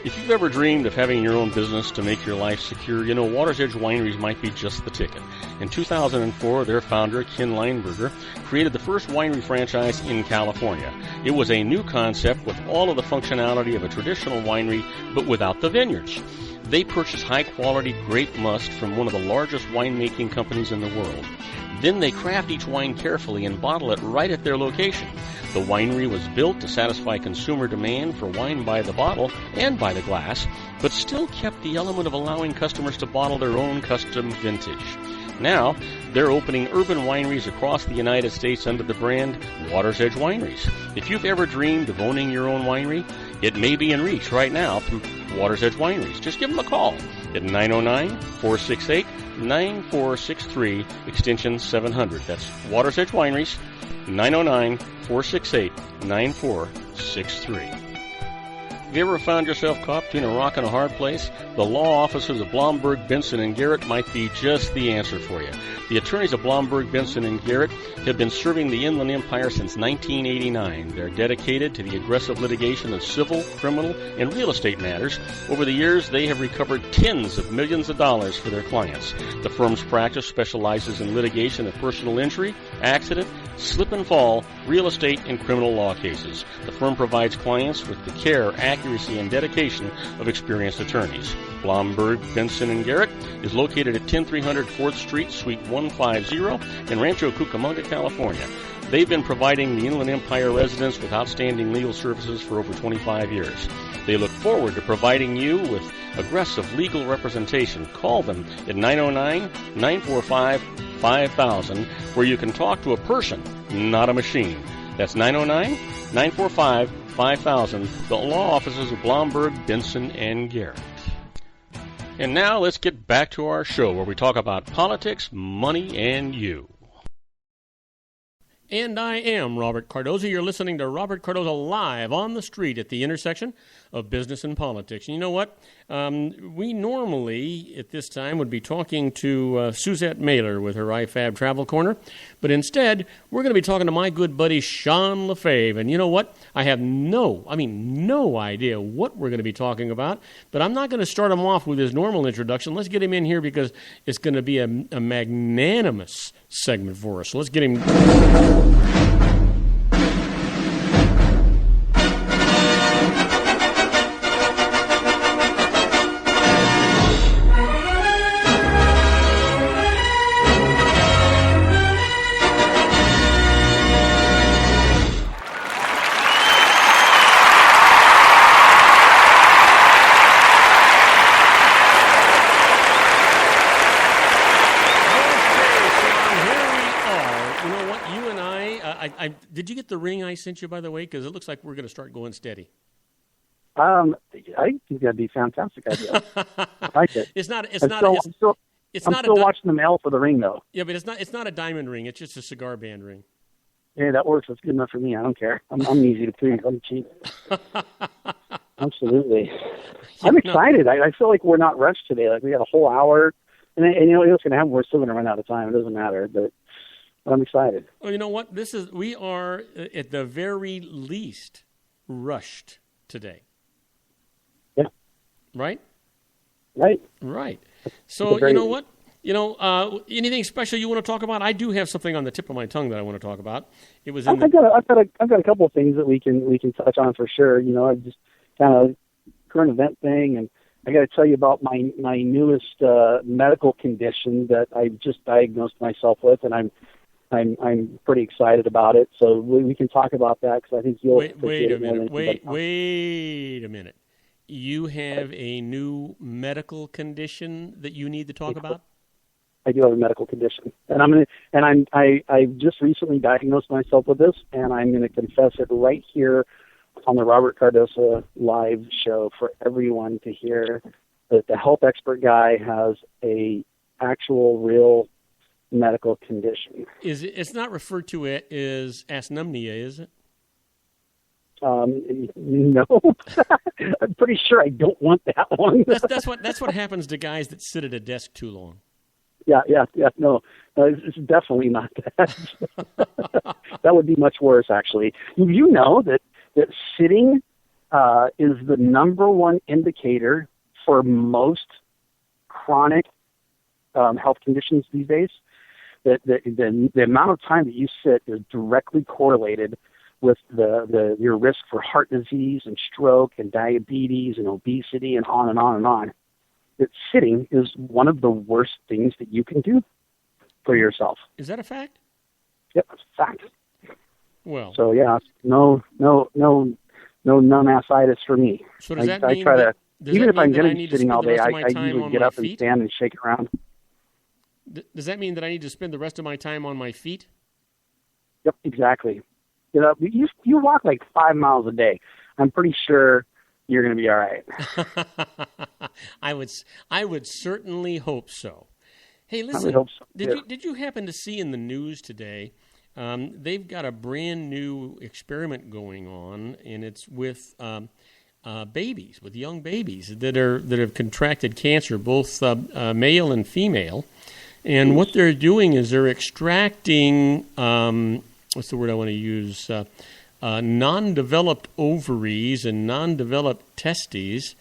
If you've ever dreamed of having your own business to make your life secure, Water's Edge Wineries might be just the ticket. In 2004, their founder, Ken Lineberger, created the first winery franchise in California. It was a new concept with all of the functionality of a traditional winery, but without the vineyards. They purchased high-quality grape must from one of the largest winemaking companies in the world. Then they craft each wine carefully and bottle it right at their location. The winery was built to satisfy consumer demand for wine by the bottle and by the glass, but still kept the element of allowing customers to bottle their own custom vintage. Now, they're opening urban wineries across the United States under the brand Water's Edge Wineries. If you've ever dreamed of owning your own winery, it may be in reach right now through Water's Edge Wineries. Just give them a call at 909-468-9463, extension 700. That's Water's Edge Wineries, 909-468-9463. Have you ever found yourself caught between a rock and a hard place? The law offices of Blomberg, Benson, and Garrett might be just the answer for you. The attorneys of Blomberg, Benson, and Garrett have been serving the Inland Empire since 1989. They're dedicated to the aggressive litigation of civil, criminal, and real estate matters. Over the years, they have recovered tens of millions of dollars for their clients. The firm's practice specializes in litigation of personal injury, accident, slip and fall, real estate, and criminal law cases. The firm provides clients with the care, accuracy, and dedication of experienced attorneys. Blomberg, Benson, and Garrett is located at 10300 4th Street, Suite 150 in Rancho Cucamonga, California. They've been providing the Inland Empire residents with outstanding legal services for over 25 years. They look forward to providing you with aggressive legal representation. Call them at 909-945-5000, where you can talk to a person, not a machine. That's 909-945-5000, the law offices of Blomberg, Benson, and Garrett. And now let's get back to our show where we talk about politics, money, and you. And I am Robert Cardoza. You're listening to Robert Cardoza live on the street at the intersection of business and politics. And you know what? We normally, at this time, would be talking to Suzette Mailer with her IFAB Travel Corner. But instead, we're going to be talking to my good buddy Sean Lefebvre. And you know what? I have no idea what we're going to be talking about. But I'm not going to start him off with his normal introduction. Let's get him in here because it's going to be a magnanimous segment for us. So let's get him. Did you get the ring I sent you, by the way? Because it looks like we're going to start going steady. I think that'd be a fantastic idea. I like it. I'm still watching the mail for the ring, though. Yeah, but it's not a diamond ring. It's just a cigar band ring. Yeah, that works. That's good enough for me. I don't care. I'm easy to please. I'm cheap. Absolutely. I'm excited. I feel like we're not rushed today. Like we got a whole hour, and you know what's going to happen? We're still going to run out of time. It doesn't matter, but I'm excited. Well, you know what? We are at the very least rushed today. Yeah. Right. So you know what? Anything special you want to talk about? I do have something on the tip of my tongue that I want to talk about. It was. I've got a couple of things that we can touch on for sure. You know, I just kind of current event thing, and I got to tell you about my newest medical condition that I just diagnosed myself with, and I'm pretty excited about it. So we can talk about that because I think you'll wait a minute. Wait a minute. You have a new medical condition that you need to talk about? I do have a medical condition, and I just recently diagnosed myself with this, and I'm going to confess it right here on the Robert Cardoza live show for everyone to hear that the health expert guy has a actual real medical condition. It's not referred to as asthenia, is it? No. I'm pretty sure I don't want that one. That's what happens to guys that sit at a desk too long. Yeah. No, it's definitely not that. That would be much worse, actually. You know that sitting is the number one indicator for most chronic health conditions these days. The amount of time that you sit is directly correlated with your risk for heart disease and stroke and diabetes and obesity and on and on and on. That sitting is one of the worst things that you can do for yourself. Is that a fact? Yep, it's a fact. Well. So yeah, no numbasitis for me. So does that mean even if I'm going to be sitting all day, I usually get up and stand and shake around. Does that mean that I need to spend the rest of my time on my feet? Yep, exactly. You walk like 5 miles a day. I'm pretty sure you're going to be all right. I would certainly hope so. Hey, listen. I would hope so. Did you happen to see in the news today? They've got a brand new experiment going on, and it's with babies, with young babies that have contracted cancer, both male and female. And what they're doing is they're extracting, what's the word I want to use, non-developed ovaries and non-developed testes,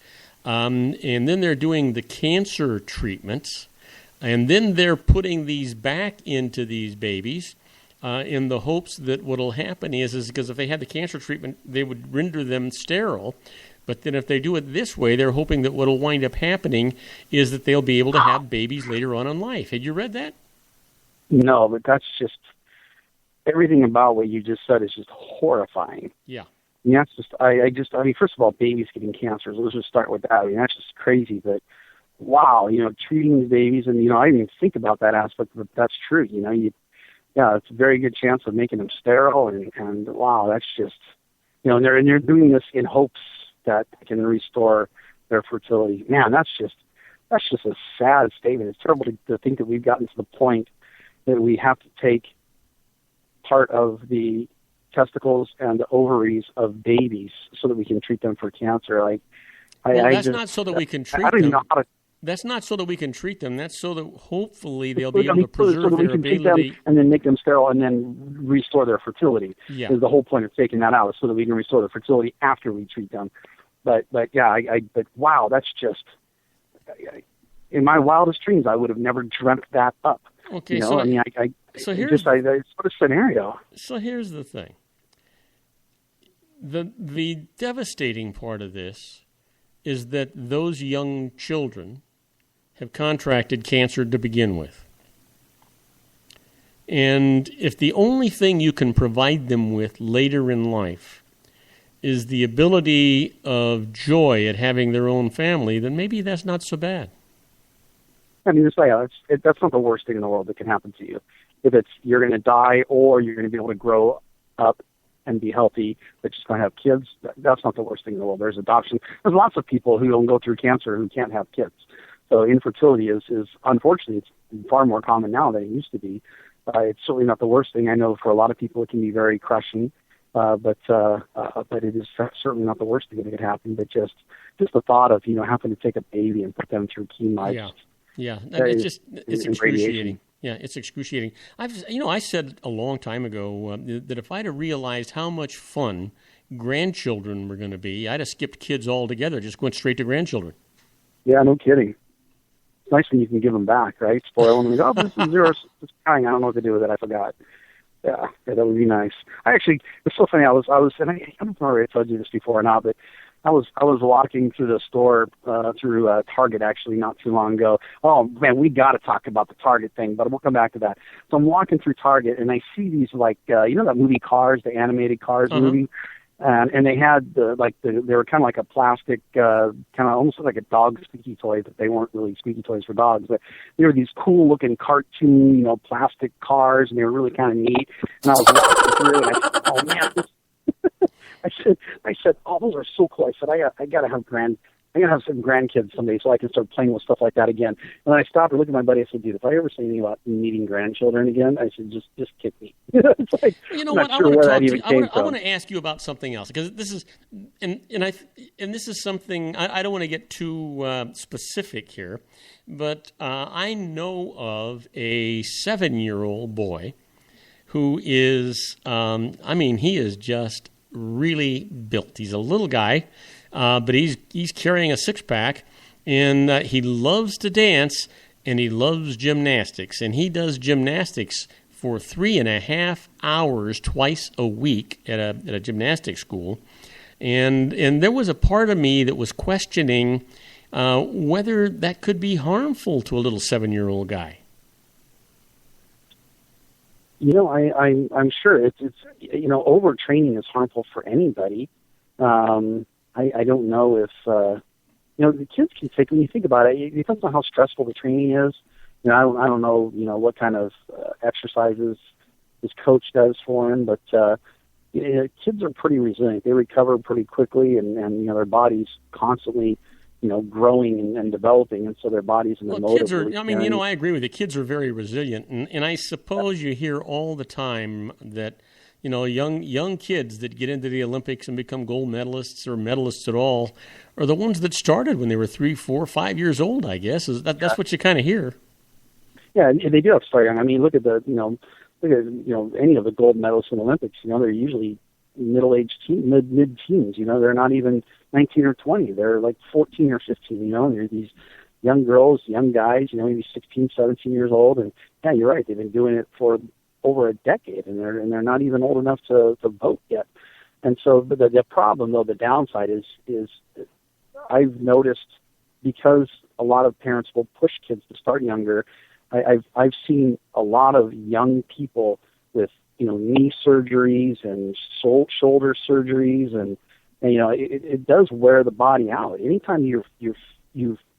and then they're doing the cancer treatments, and then they're putting these back into these babies in the hopes that what will happen is because if they had the cancer treatment, they would render them sterile. But then if they do it this way, they're hoping that what will wind up happening is that they'll be able to have babies later on in life. Had you read that? No, but that's just everything about what you just said is just horrifying. Yeah. And that's just, I mean, first of all, babies getting cancer. Let's just start with that. I mean, that's just crazy. But wow, treating these babies, and I didn't even think about that aspect, but that's true. It's a very good chance of making them sterile, and wow, that's just, and they're doing this in hopes that they can restore their fertility. Man, that's just a sad statement. It's terrible to think that we've gotten to the point that we have to take part of the testicles and the ovaries of babies so that we can treat them for cancer. Like, that's not so that we can treat them. I don't even know how to. That's not so that we can treat them. That's so that hopefully they'll be able to preserve so that we their can treat ability. them and then make them sterile and then restore their fertility. Yeah. Is the whole point of taking that out, is so that we can restore their fertility after we treat them. But yeah, but wow, that's just, in my wildest dreams, I would have never dreamt that up. Okay, you know? so I mean, it's what a scenario. So here's the thing. The devastating part of this is that those young children have contracted cancer to begin with. And if the only thing you can provide them with later in life is the ability of joy at having their own family, then maybe that's not so bad. I mean, that's not the worst thing in the world that can happen to you. If it's you're going to die or you're going to be able to grow up and be healthy, but just going to have kids, that's not the worst thing in the world. There's adoption. There's lots of people who don't go through cancer who can't have kids. So infertility is unfortunately, it's far more common now than it used to be. It's certainly not the worst thing. I know for a lot of people it can be very crushing, but it is certainly not the worst thing that could happen. But just the thought of having to take a baby and put them through chemo. Yeah, it's excruciating. Yeah, it's excruciating. I said a long time ago that if I'd have realized how much fun grandchildren were going to be, I'd have skipped kids altogether, just went straight to grandchildren. Yeah, no kidding. It's nice when you can give them back, right? Spoil them and go, this is yours. It's crying. I don't know what to do with it. I forgot. Yeah, that would be nice. It's so funny. I was, and I don't know if I told you this before or not, but I was walking through the store, through Target actually not too long ago. Oh man, we got to talk about the Target thing, but we'll come back to that. So I'm walking through Target and I see these that movie Cars, the animated Cars movie, and they had they were kind of like a plastic, kind of almost like a dog squeaky toy, but they weren't really squeaky toys for dogs. But they were these cool looking cartoon, plastic cars, and they were really kind of neat. And I was walking through, and I said, oh man. I said, oh, those are so cool. I said, I gotta have some grandkids someday so I can start playing with stuff like that again. And then I stopped and looked at my buddy. I said, dude, if I ever say anything about meeting grandchildren again, I said, just kick me. It's like, you know I'm what? not sure where that even came from. I want to ask you about something else because this is, and this is something I don't want to get too specific here, but I know of a 7-year-old boy who is, he is just really built. He's a little guy, but he's carrying a six-pack, and he loves to dance, and he loves gymnastics, and he does gymnastics for 3.5 hours twice a week at a gymnastics school, and there was a part of me that was questioning whether that could be harmful to a little 7-year-old guy. I'm sure it's overtraining is harmful for anybody. I don't know if the kids can take, when you think about it, it depends on how stressful the training is. I don't know what kind of exercises his coach does for him, but kids are pretty resilient. They recover pretty quickly, and their body's constantly growing and developing, and so their bodies and their motor. Kids are. I agree with you. Kids are very resilient, and I suppose you hear all the time that young kids that get into the Olympics and become gold medalists or medalists at all are the ones that started when they were 3, 4, 5 years old. I guess that's what you kind of hear. Yeah, and they do have to start young. I mean, look at any of the gold medalists in the Olympics. They're usually middle-aged mid-teens. They're not even 19 or 20. They're like 14 or 15. They're these young girls, young guys. Maybe 16, 17 years old. And yeah, you're right. They've been doing it for over a decade, and they're not even old enough to vote yet. And so the problem, though, the downside is I've noticed, because a lot of parents will push kids to start younger. I've seen a lot of young people with knee surgeries and shoulder surgeries, and it does wear the body out. Anytime you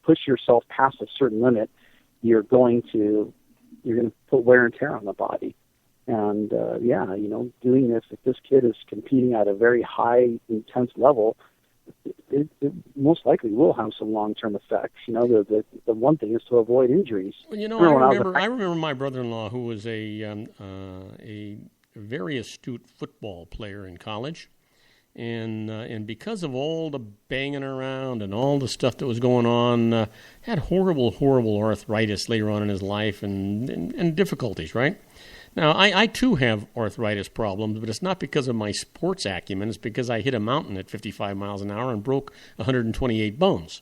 push yourself past a certain limit, you're going to put wear and tear on the body. And doing this, if this kid is competing at a very high, intense level, it most likely will have some long-term effects. The one thing is to avoid injuries. Well, I remember my brother-in-law, who was a very astute football player in college. And because of all the banging around and all the stuff that was going on, had horrible arthritis later on in his life and difficulties, right? Now, I too have arthritis problems, but it's not because of my sports acumen. It's because I hit a mountain at 55 miles an hour and broke 128 bones.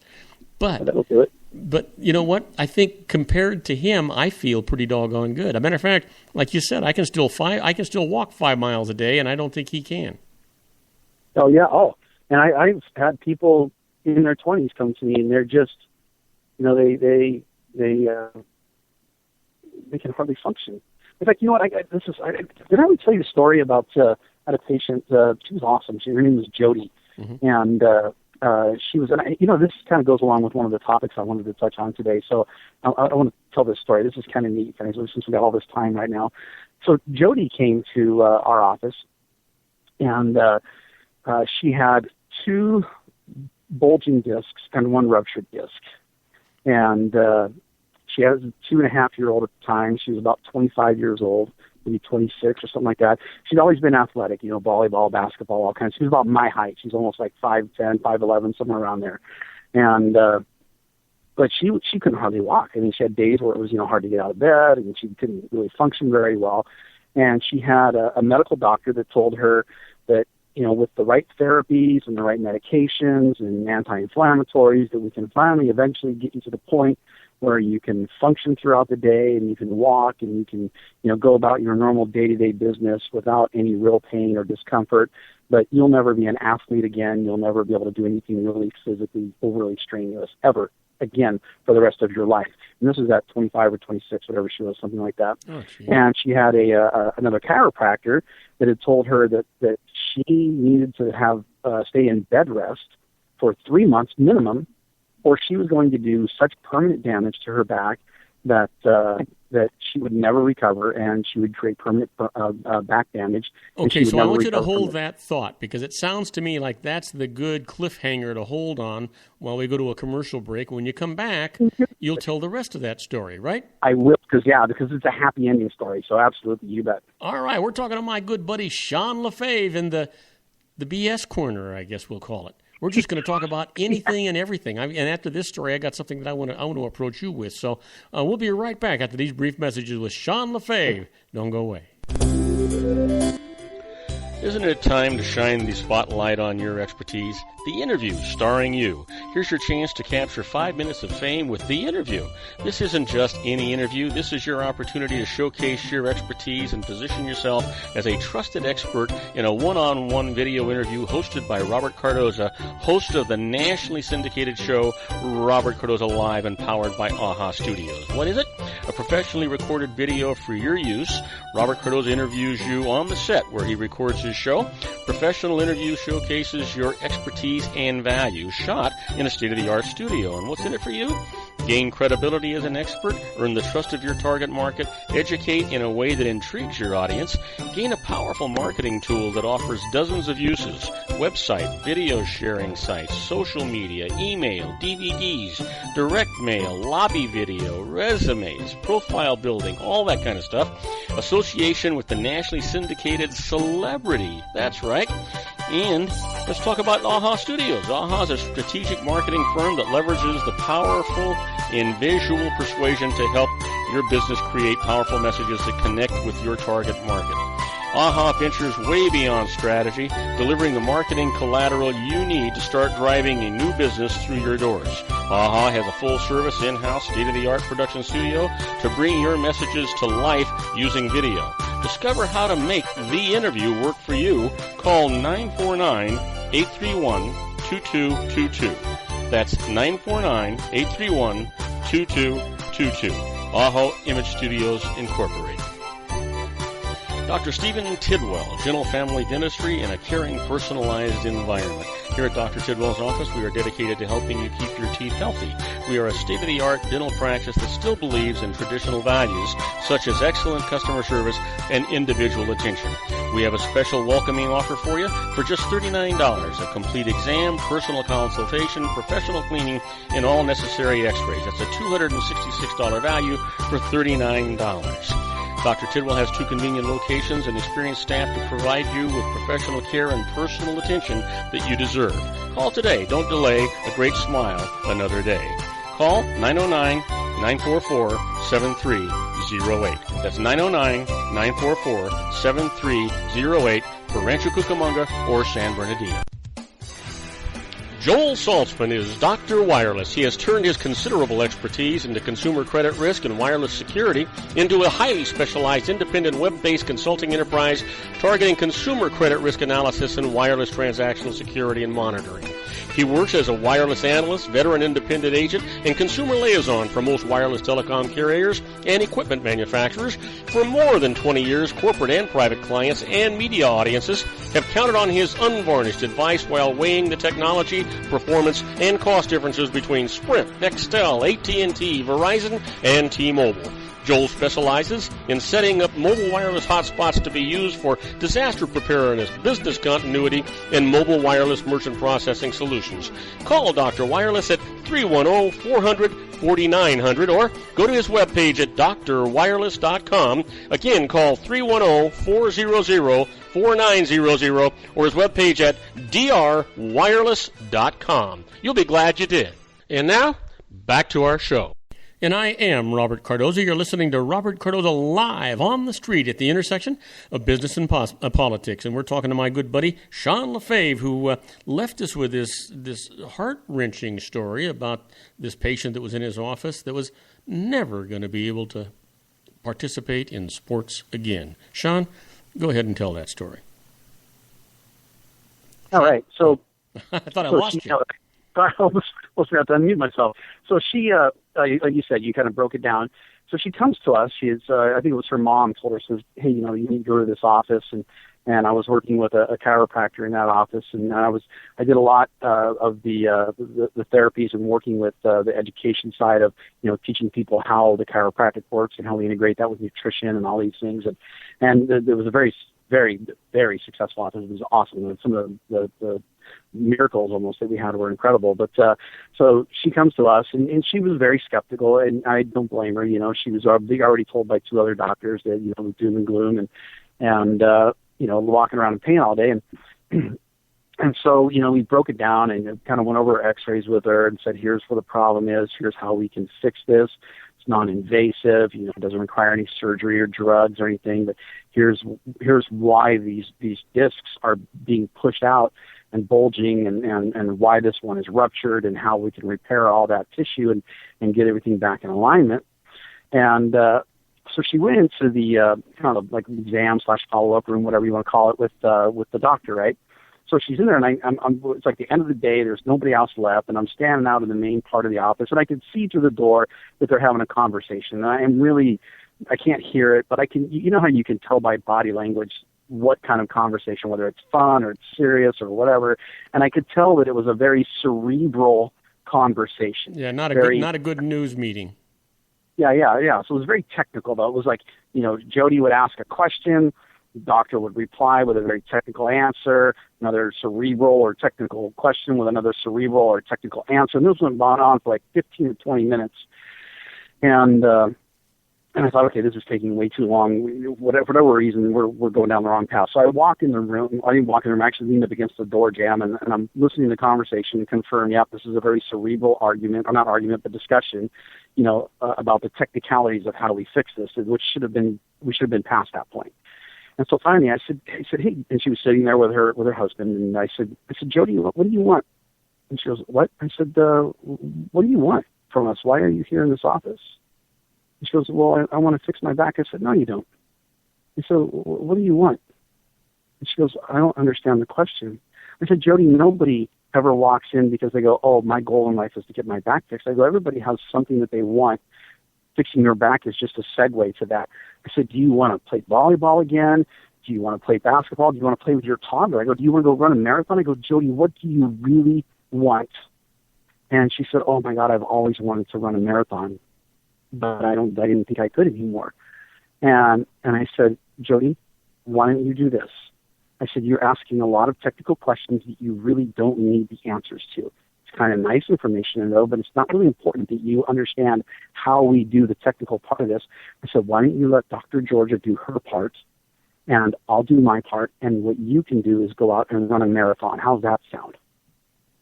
That'll do it. But you know what? I think compared to him, I feel pretty doggone good. As a matter of fact, like you said, I can still walk 5 miles a day, and I don't think he can. Oh yeah. Oh, and I've had people in their 20s come to me, and they're just, they can hardly function. In fact, you know what? Did I ever tell you the story about I had a patient? She was awesome. Her name was Jody, and she was. And this kind of goes along with one of the topics I wanted to touch on today. So I want to tell this story. This is kind of neat, since we got all this time right now. So Jody came to our office, and she had 2 bulging discs and 1 ruptured disc. And she has a 2.5-year-old at the time. She was about 25 years old, maybe 26 or something like that. She'd always been athletic, volleyball, basketball, all kinds. She was about my height. She's almost like 5'10", 5'11", somewhere around there. And but she couldn't hardly walk. I mean, she had days where it was hard to get out of bed, and she couldn't really function very well. And she had a medical doctor that told her that, with the right therapies and the right medications and anti-inflammatories, that we can finally eventually get you to the point where you can function throughout the day and you can walk and you can, go about your normal day-to-day business without any real pain or discomfort. But you'll never be an athlete again. You'll never be able to do anything really physically overly strenuous ever again for the rest of your life. And this is at 25 or 26, whatever she was, something like that. Oh, and she had another chiropractor that had told her that she needed to have stay in bed rest for 3 months minimum, or she was going to do such permanent damage to her back that she would never recover, and she would create permanent back damage. Okay, so I want you to hold that thought, because it sounds to me like that's the good cliffhanger to hold on while we go to a commercial break. When you come back, you'll tell the rest of that story, right? I will, because it's a happy ending story, so absolutely, you bet. All right, we're talking to my good buddy Sean Lefebvre in the BS corner, I guess we'll call it. We're just going to talk about anything and everything. And after this story, I got something that I want to approach you with. So we'll be right back after these brief messages with Sean Lefebvre. Don't go away. Isn't it time to shine the spotlight on your expertise? The Interview, starring you. Here's your chance to capture 5 minutes of fame with The Interview. This isn't just any interview. This is your opportunity to showcase your expertise and position yourself as a trusted expert in a one-on-one video interview hosted by Robert Cardoza, host of the nationally syndicated show Robert Cardoza Live and powered by AHA Studios. What is it? A professionally recorded video for your use. Robert Cardoza interviews you on the set where he records his show. Professional interview showcases your expertise and value, shot in a state-of-the-art studio. And what's in it for you? Gain credibility as an expert, earn the trust of your target market, educate in a way that intrigues your audience, gain a powerful marketing tool that offers dozens of uses, website, video sharing sites, social media, email, DVDs, direct mail, lobby video, resumes, profile building, all that kind of stuff. Association with the nationally syndicated celebrity. That's right. And let's talk about AHA Studios. AHA is a strategic marketing firm that leverages the powerful in visual persuasion to help your business create powerful messages that connect with your target market. AHA ventures way beyond strategy, delivering the marketing collateral you need to start driving a new business through your doors. AHA has a full-service, in-house, state-of-the-art production studio to bring your messages to life using video. Discover how to make The Interview work for you. Call 949-831-2222. That's 949-831-2222. AHA Image Studios, Incorporated. Dr. Stephen Tidwell, Gentle Family Dentistry in a caring, personalized environment. Here at Dr. Tidwell's office, we are dedicated to helping you keep your teeth healthy. We are a state-of-the-art dental practice that still believes in traditional values, such as excellent customer service and individual attention. We have a special welcoming offer for you for just $39, a complete exam, personal consultation, professional cleaning, and all necessary x-rays. That's a $266 value for $39. Dr. Tidwell has 2 convenient locations and experienced staff to provide you with professional care and personal attention that you deserve. Call today. Don't delay a great smile another day. Call 909-944-7308. That's 909-944-7308 for Rancho Cucamonga or San Bernardino. Joel Saltzman is Dr. Wireless. He has turned his considerable expertise into consumer credit risk and wireless security into a highly specialized independent web-based consulting enterprise targeting consumer credit risk analysis and wireless transactional security and monitoring. He works as a wireless analyst, veteran independent agent, and consumer liaison for most wireless telecom carriers and equipment manufacturers. For more than 20 years, corporate and private clients and media audiences have counted on his unvarnished advice while weighing the technology, performance, and cost differences between Sprint, Nextel, AT&T, Verizon, and T-Mobile. Joel specializes in setting up mobile wireless hotspots to be used for disaster preparedness, business continuity, and mobile wireless merchant processing solutions. Call Dr. Wireless at 310-400-4900 or go to his webpage at drwireless.com. Again, call 310-400-4900 or his webpage at drwireless.com. You'll be glad you did. And now, back to our show. And I am Robert Cardoza. You're listening to Robert Cardoza live on the street at the intersection of business and politics. And we're talking to my good buddy, Sean Lefebvre, who left us with this heart-wrenching story about this patient that was in his office that was never going to be able to participate in sports again. Sean, go ahead and tell that story. All right. So I thought I lost you. I almost forgot to unmute myself. So she, like you said, you kind of broke it down. So she comes to us. She's, I think it was her mom told her, says, hey, you need to go to this office. And I was working with a chiropractor in that office, and I did a lot of the therapies and working with the education side of, teaching people how the chiropractic works and how we integrate that with nutrition and all these things. And it was a very, very, very successful office. It was awesome. And some of the miracles almost that we had were incredible. But so she comes to us, and she was very skeptical, and I don't blame her. She was already told by 2 other doctors that doom and gloom and walking around in pain all day, and so we broke it down and kind of went over X-rays with her and said, here's what the problem is, here's how we can fix this. It's non-invasive, it doesn't require any surgery or drugs or anything, but here's why these discs are being pushed out and bulging and why this one is ruptured and how we can repair all that tissue and get everything back in alignment. And so she went into the kind of like exam / follow-up room, whatever you want to call it, with the doctor, right? So she's in there, and I'm it's like the end of the day. There's nobody else left, and I'm standing out in the main part of the office, and I can see through the door that they're having a conversation. And I can't hear it, but I can. How you can tell by body language what kind of conversation, whether it's fun or it's serious or whatever. And I could tell that it was a very cerebral conversation. Yeah, not a good news meeting. Yeah. So it was very technical, though. It was like, Jody would ask a question, the doctor would reply with a very technical answer, another cerebral or technical question with another cerebral or technical answer. And this went on for like 15 to 20 minutes. And I thought, okay, this is taking way too long. Whatever reason, we're going down the wrong path. So I walked in the room. I didn't walk in the room. I actually leaned up against the door jamb, and I'm listening to the conversation and confirm, yep, this is a very cerebral argument, or not argument, but discussion, about the technicalities of how do we fix this, we should have been past that point. And so finally, I said, hey, and she was sitting there with her husband, and I said, Jody, what do you want? And she goes, what? I said, what do you want from us? Why are you here in this office? And she goes, well, I want to fix my back. I said, no, you don't. I said, what do you want? And she goes, I don't understand the question. I said, Jody, nobody ever walks in because they go, oh, my goal in life is to get my back fixed. I go, everybody has something that they want. Fixing your back is just a segue to that. I said, do you want to play volleyball again? Do you want to play basketball? Do you want to play with your toddler? I go, do you want to go run a marathon? I go, Jody, what do you really want? And she said, oh, my God, I've always wanted to run a marathon, but I didn't think I could anymore. And I said, Jody, why don't you do this? I said, you're asking a lot of technical questions that you really don't need the answers to. kind of nice information to know, but it's not really important that you understand how we do the technical part of this. I said, why don't you let Dr. Georgia do her part, and I'll do my part, and what you can do is go out and run a marathon. How's that sound?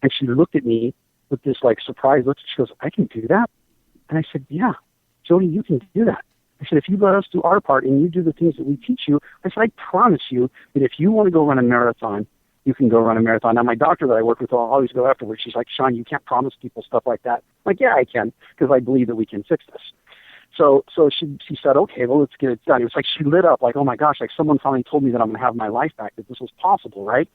And she looked at me with this like surprised look. She goes, I can do that? And I said, yeah, Jody, you can do that. I said, if you let us do our part and you do the things that we teach you, I said, I promise you that if you want to go run a marathon, you can go run a marathon. Now, my doctor that I work with will always go afterwards. She's like, Sean, you can't promise people stuff like that. I'm like, yeah, I can, because I believe that we can fix this. So she said, okay, well, let's get it done. It was like she lit up like, oh, my gosh, like someone finally told me that I'm going to have my life back, that this was possible, right?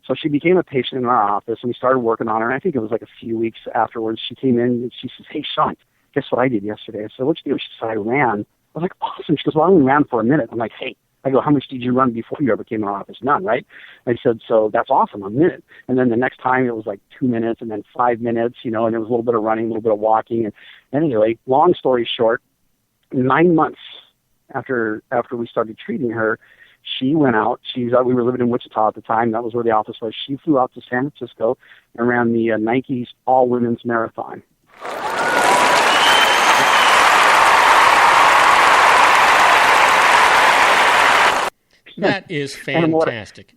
So she became a patient in our office, and we started working on her. And I think it was like a few weeks afterwards, she came in, and she says, hey, Sean, guess what I did yesterday? I said, what'd you do? She said, I ran. I was like, awesome. She goes, well, I only ran for a minute. I'm like, hey. I go, how much did you run before you ever came in our office? None, right? I said, so that's awesome, a minute. And then the next time it was like 2 minutes and then 5 minutes, and it was a little bit of running, a little bit of walking. And anyway, long story short, 9 months after we started treating her, she went out. We were living in Wichita at the time. That was where the office was. She flew out to San Francisco and ran the Nike's all-women's marathon. That is fantastic.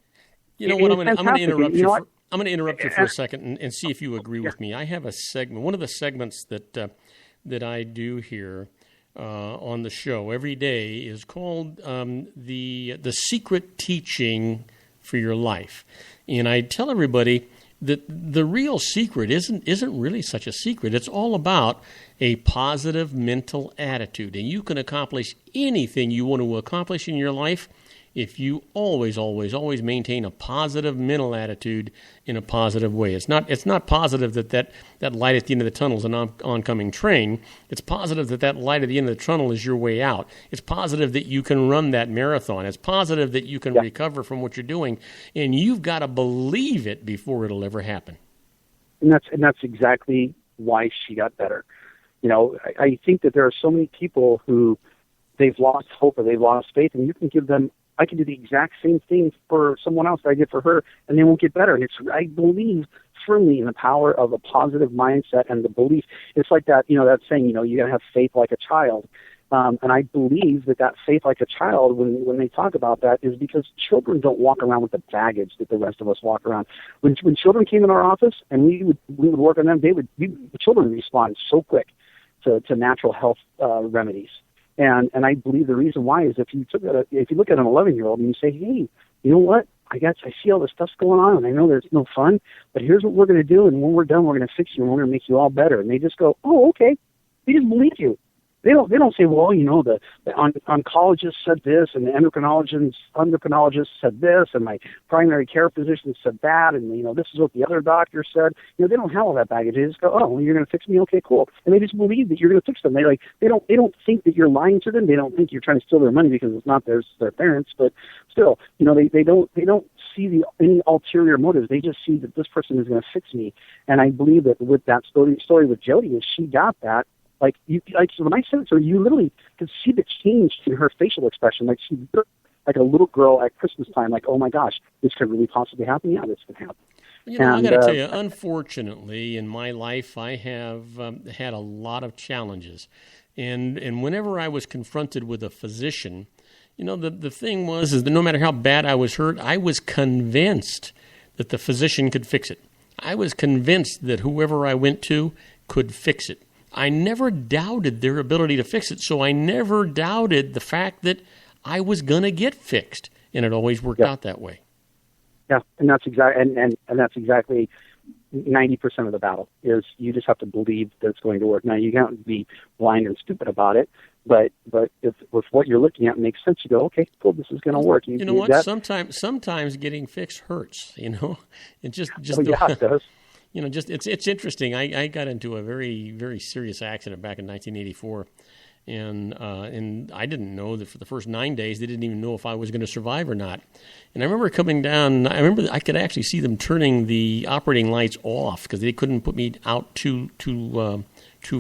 You know what? I'm going to interrupt you. I'm going to interrupt you for a second and see if you agree with me. I have a segment. One of the segments that I do here on the show every day is called the secret teaching for your life, and I tell everybody that the real secret isn't really such a secret. It's all about a positive mental attitude, and you can accomplish anything you want to accomplish in your life if you always maintain a positive mental attitude in a positive way. It's not positive that light at the end of the tunnel is an oncoming train. It's positive that light at the end of the tunnel is your way out. It's positive that you can run that marathon. It's positive that you can recover from what you're doing, and you've got to believe it before it'll ever happen. And that's exactly why she got better. I think that there are so many people who they've lost hope or they've lost faith, and you can give them. I can do the exact same thing for someone else that I did for her, and they won't get better. And I believe firmly in the power of a positive mindset and the belief. It's like that, that saying, you got to have faith like a child. And I believe that faith like a child, when they talk about that, is because children don't walk around with the baggage that the rest of us walk around. When children came in our office and we would work on them, the children respond so quick to natural health remedies. And I believe the reason why is if you look at an 11-year-old and you say, hey, you know what? I see all this stuff's going on, and I know there's no fun, but here's what we're going to do, and when we're done, we're going to fix you, and we're going to make you all better. And they just go, oh, okay. They just believe you. They don't say, well, the oncologist said this, and the endocrinologist said this, and my primary care physician said that, and this is what the other doctor said. They don't have all that baggage. They just go, oh, well, you're going to fix me, okay, cool, and they just believe that you're going to fix them. They don't think that you're lying to them. They don't think you're trying to steal their money because it's not theirs, their parents. But still, they don't see any ulterior motives. They just see that this person is going to fix me, and I believe that with that story with Jody, is she got that. So when I said it to her, you literally could see the change in her facial expression. Like she looked like a little girl at Christmas time, like, oh my gosh, this could really possibly happen. Yeah, this could happen. I got to tell you, unfortunately, in my life, I have had a lot of challenges. And whenever I was confronted with a physician, the thing is that no matter how bad I was hurt, I was convinced that the physician could fix it. I was convinced that whoever I went to could fix it. I never doubted their ability to fix it, so I never doubted the fact that I was going to get fixed, and it always worked out that way. Yeah, and that's that's exactly 90% of the battle. Is you just have to believe that it's going to work. Now you can't be blind and stupid about it, but if what you're looking at makes sense, you go, okay, cool, this is going to work. You know what? Sometimes getting fixed hurts. It just it does. It's interesting. I got into a very, very serious accident back in 1984, and I didn't know that for the first 9 days they didn't even know if I was going to survive or not. And I remember coming down. I remember I could actually see them turning the operating lights off because they couldn't put me out too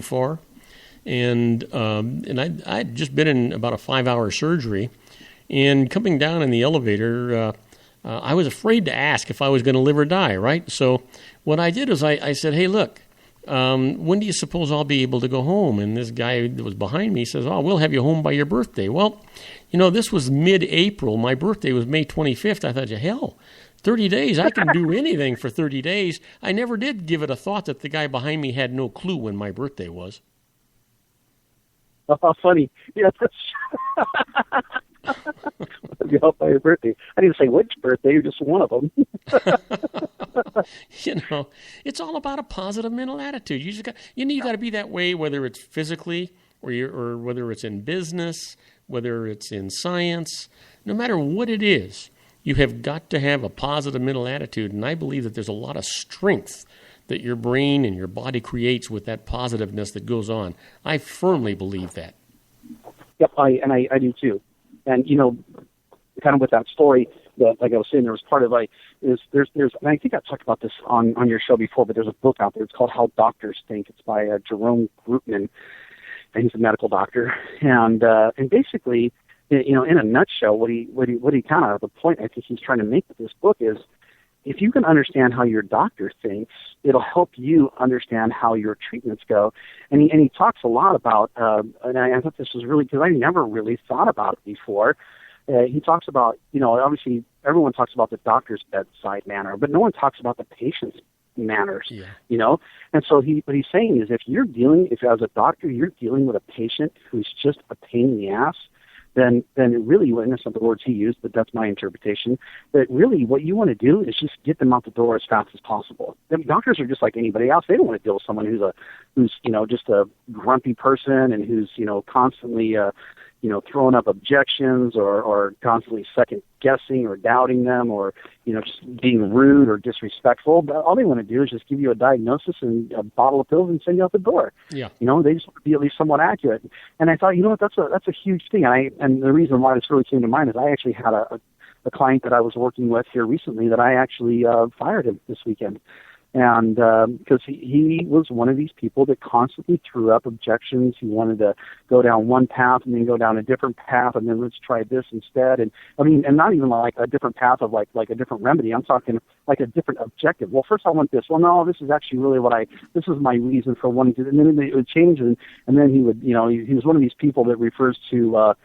far. And I'd just been in about a 5-hour surgery, and coming down in the elevator. I was afraid to ask if I was going to live or die, right? So what I did was I said, hey, look, when do you suppose I'll be able to go home? And this guy that was behind me says, we'll have you home by your birthday. Well, this was mid-April. My birthday was May 25th. I thought, hell, 30 days, I can do anything for 30 days. I never did give it a thought that the guy behind me had no clue when my birthday was. Oh, how funny. Yeah, that's you help by your birthday. I didn't say which birthday, you're just one of them. It's all about a positive mental attitude. You got to be that way, whether it's physically or whether it's in business, whether it's in science, no matter what it is. You have got to have a positive mental attitude, and I believe that there's a lot of strength that your brain and your body creates with that positiveness that goes on. I firmly believe that. Yep, I do too. And kind of with that story, that, like I was saying, there was part of there's and I think I've talked about this on your show before, but there's a book out there. It's called How Doctors Think. It's by Jerome Groopman, and he's a medical doctor. And basically, in a nutshell, what he kind of, the point I think he's trying to make with this book is, if you can understand how your doctor thinks, it'll help you understand how your treatments go. And he talks a lot about, and I thought this was really, because I never really thought about it before. He talks about, obviously everyone talks about the doctor's bedside manner, but no one talks about the patient's manners, And so what he's saying is, if as a doctor you're dealing with a patient who's just a pain in the ass, then really, and that's not the words he used, but that's my interpretation, that really what you want to do is just get them out the door as fast as possible. Doctors are just like anybody else. They don't want to deal with someone who's just a grumpy person and who's, constantly, throwing up objections or constantly second guessing or doubting them or, just being rude or disrespectful. But all they want to do is just give you a diagnosis and a bottle of pills and send you out the door. Yeah. They just want to be at least somewhat accurate. And I thought, that's a huge thing. And the reason why this really came to mind is I actually had a client that I was working with here recently that I actually fired him this weekend. And because he was one of these people that constantly threw up objections. He wanted to go down one path and then go down a different path, and then let's try this instead. And not even like a different path of like a different remedy. I'm talking like a different objective. Well, first I want this. Well, no, this is actually really this is my reason for wanting to. And then it would change, and then he would, he was one of these people that refers to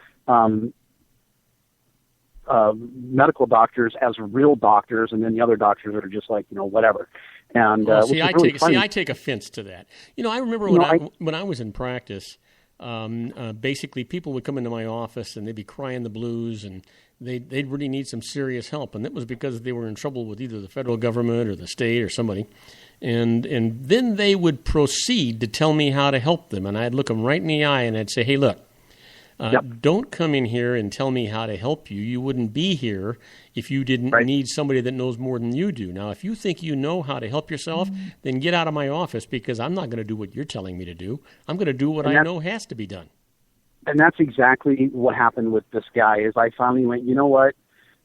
medical doctors as real doctors, and then the other doctors are just like, whatever. And I take offense to that. I remember when I was in practice, basically people would come into my office and they'd be crying the blues, and they'd really need some serious help, and that was because they were in trouble with either the federal government or the state or somebody. And then they would proceed to tell me how to help them, and I'd look them right in the eye and I'd say, hey, look, don't come in here and tell me how to help you. You wouldn't be here if you didn't need somebody that knows more than you do. Now, if you think you know how to help yourself, then get out of my office, because I'm not going to do what you're telling me to do. I'm going to do what I know has to be done. And that's exactly what happened with this guy. Is I finally went, you know what?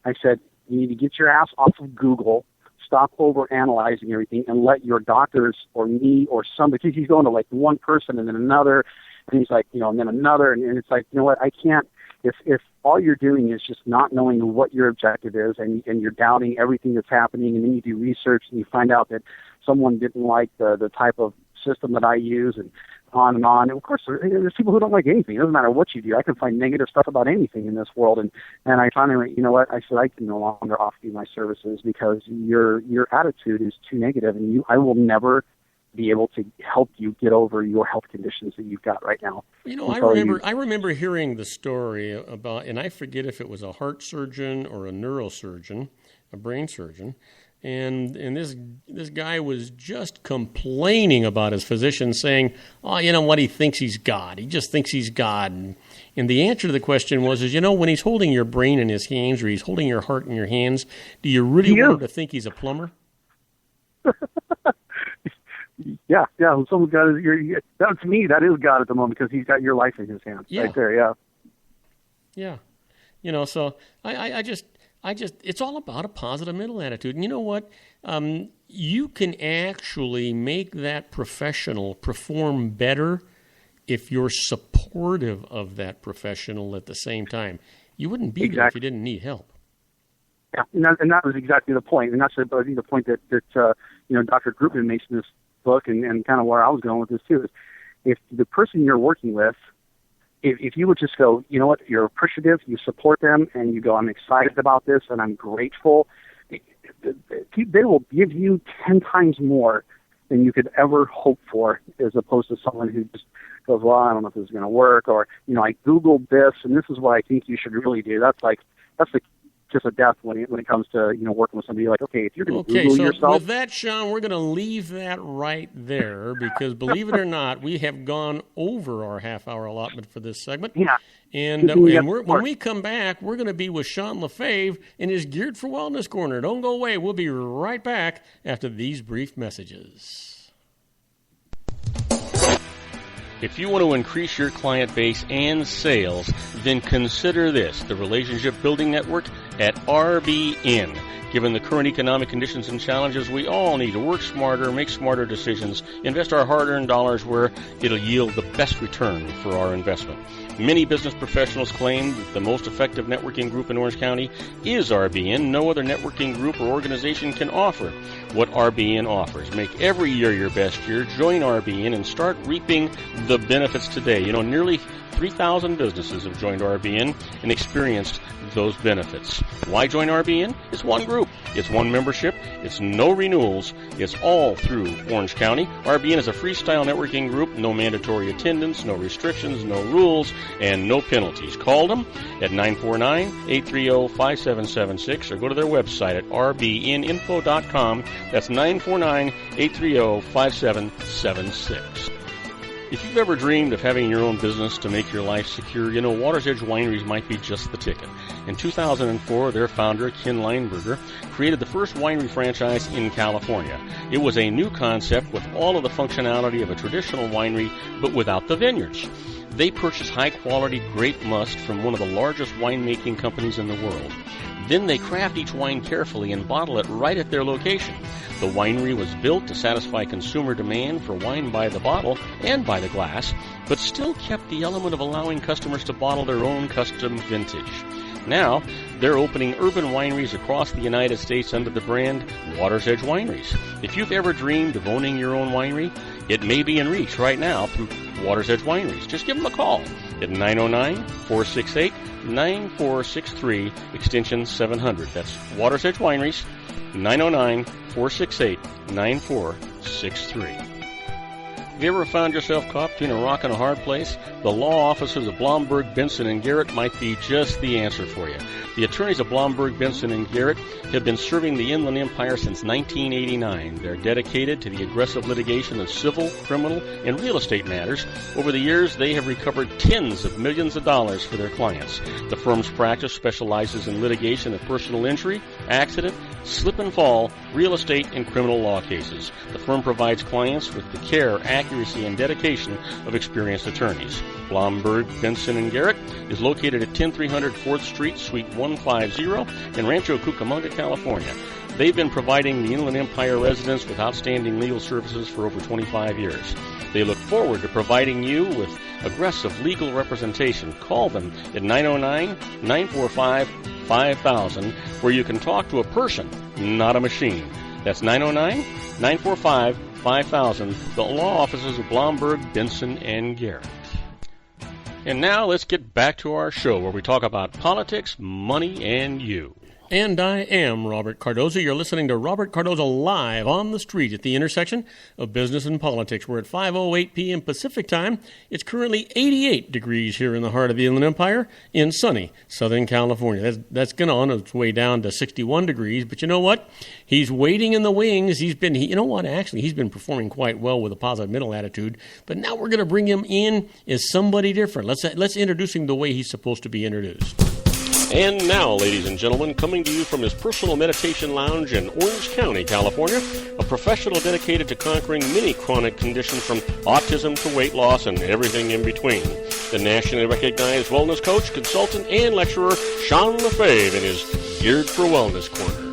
I said, you need to get your ass off of Google, stop over-analyzing everything, and let your doctors or me or somebody, because he's going to like one person and then another, and he's like, and then another, and it's like, you know what, I can't, if all you're doing is just not knowing what your objective is, and you're doubting everything that's happening, and then you do research and you find out that someone didn't like the type of system that I use, and on and on. And of course, there's people who don't like anything. It doesn't matter what you do. I can find negative stuff about anything in this world. And I finally went, you know what? I said, I can no longer offer you my services because your attitude is too negative, and I will never be able to help you get over your health conditions that you've got right now. I remember hearing the story about, and I forget if it was a heart surgeon or a neurosurgeon, a brain surgeon, and this guy was just complaining about his physician, saying, oh, you know what, he thinks he's God. He just thinks he's God. And the answer to the question was, when he's holding your brain in his hands or he's holding your heart in your hands, do you really want him to think he's a plumber? Yeah. Someone's got that, to me, that is God at the moment, because he's got your life in his hands right there. Yeah. So I just, it's all about a positive mental attitude. And you know what? You can actually make that professional perform better if you're supportive of that professional at the same time. You wouldn't be there if you didn't need help. Yeah, and that was exactly the point, and that's I think the point that Dr. Groupman makes in this book, and kind of where I was going with this too, is if the person you're working with, if you would just go, you know what, you're appreciative, you support them, and you go, I'm excited about this, and I'm grateful, they will give you 10 times more than you could ever hope for, as opposed to someone who just goes, well, I don't know if this is going to work, or, I Googled this, and this is what I think you should really do. That's the just a death when it comes to working with somebody. Like, okay, if you're going to Google yourself. With that, Sean, we're going to leave that right there because, believe it or not, we have gone over our half-hour allotment for this segment. Yeah. And when we come back, we're going to be with Sean Lefebvre in his Geared for Wellness Corner. Don't go away. We'll be right back after these brief messages. If you want to increase your client base and sales, then consider this, the Relationship Building Network at RBN. Given the current economic conditions and challenges, we all need to work smarter, make smarter decisions, invest our hard-earned dollars where it'll yield the best return for our investment. Many business professionals claim that the most effective networking group in Orange County is RBN. No other networking group or organization can offer what RBN offers. Make every year your best year. Join RBN and start reaping the benefits today. Nearly 3,000 businesses have joined RBN and experienced those benefits. Why join RBN? It's one group. It's one membership. It's no renewals. It's all through Orange County. RBN is a freestyle networking group. No mandatory attendance, no restrictions, no rules, and no penalties. Call them at 949-830-5776 or go to their website at rbninfo.com. That's 949-830-5776. If you've ever dreamed of having your own business to make your life secure, Water's Edge Wineries might be just the ticket. In 2004, their founder, Ken Leinberger, created the first winery franchise in California. It was a new concept with all of the functionality of a traditional winery, but without the vineyards. They purchased high-quality grape must from one of the largest winemaking companies in the world. Then they craft each wine carefully and bottle it right at their location. The winery was built to satisfy consumer demand for wine by the bottle and by the glass, but still kept the element of allowing customers to bottle their own custom vintage. Now, they're opening urban wineries across the United States under the brand Water's Edge Wineries. If you've ever dreamed of owning your own winery, it may be in reach right now through Water's Edge Wineries. Just give them a call at 909-468-9463, extension 700. That's Water's Edge Wineries, 909-468-9463. Have you ever found yourself caught between a rock and a hard place? The law offices of Blomberg, Benson, & Garrett might be just the answer for you. The attorneys of Blomberg, Benson, & Garrett have been serving the Inland Empire since 1989. They're dedicated to the aggressive litigation of civil, criminal, and real estate matters. Over the years, they have recovered tens of millions of dollars for their clients. The firm's practice specializes in litigation of personal injury, accident, slip and fall, real estate, and criminal law cases. The firm provides clients with the care, accuracy, and dedication of experienced attorneys. Blomberg, Benson, & Garrett is located at 10300 4th Street, Suite 150 in Rancho Cucamonga, California. They've been providing the Inland Empire residents with outstanding legal services for over 25 years. They look forward to providing you with aggressive legal representation. Call them at 909-945-5000, where you can talk to a person, not a machine. That's 909-945-5000, the law offices of Blomberg, Benson, & Garrett. And now let's get back to our show where we talk about politics, money, and you. And I am Robert Cardoza. You're listening to Robert Cardoza live on the street at the intersection of business and politics. We're at 5:08 p.m. Pacific time. It's currently 88 degrees here in the heart of the Inland Empire in sunny Southern California. That's going on its way down to 61 degrees. But you know what? He's waiting in the wings. He's been performing quite well with a positive mental attitude. But now we're going to bring him in as somebody different. Let's introduce him the way he's supposed to be introduced. And now, ladies and gentlemen, coming to you from his personal meditation lounge in Orange County, California, a professional dedicated to conquering many chronic conditions from autism to weight loss and everything in between. The nationally recognized wellness coach, consultant, and lecturer, Sean Lefebvre, in his Geared for Wellness Corner.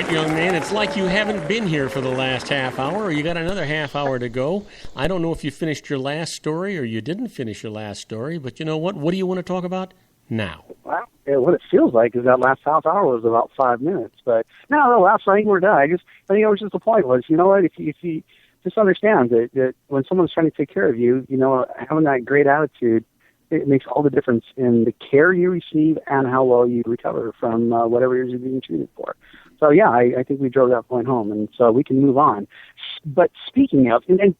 right, young man. It's like you haven't been here for the last half hour, or you got another half hour to go. I don't know if you finished your last story or you didn't finish your last story, but you know what? What do you want to talk about now? Well, what it feels like is that last half hour was about 5 minutes. But no, last night we're done. I think it was just the point was, you know what? If you just understand that when someone's trying to take care of you, you know, having that great attitude, it makes all the difference in the care you receive and how well you recover from whatever it is you're being treated for. So, yeah, I think we drove that point home, and so we can move on. But speaking of, and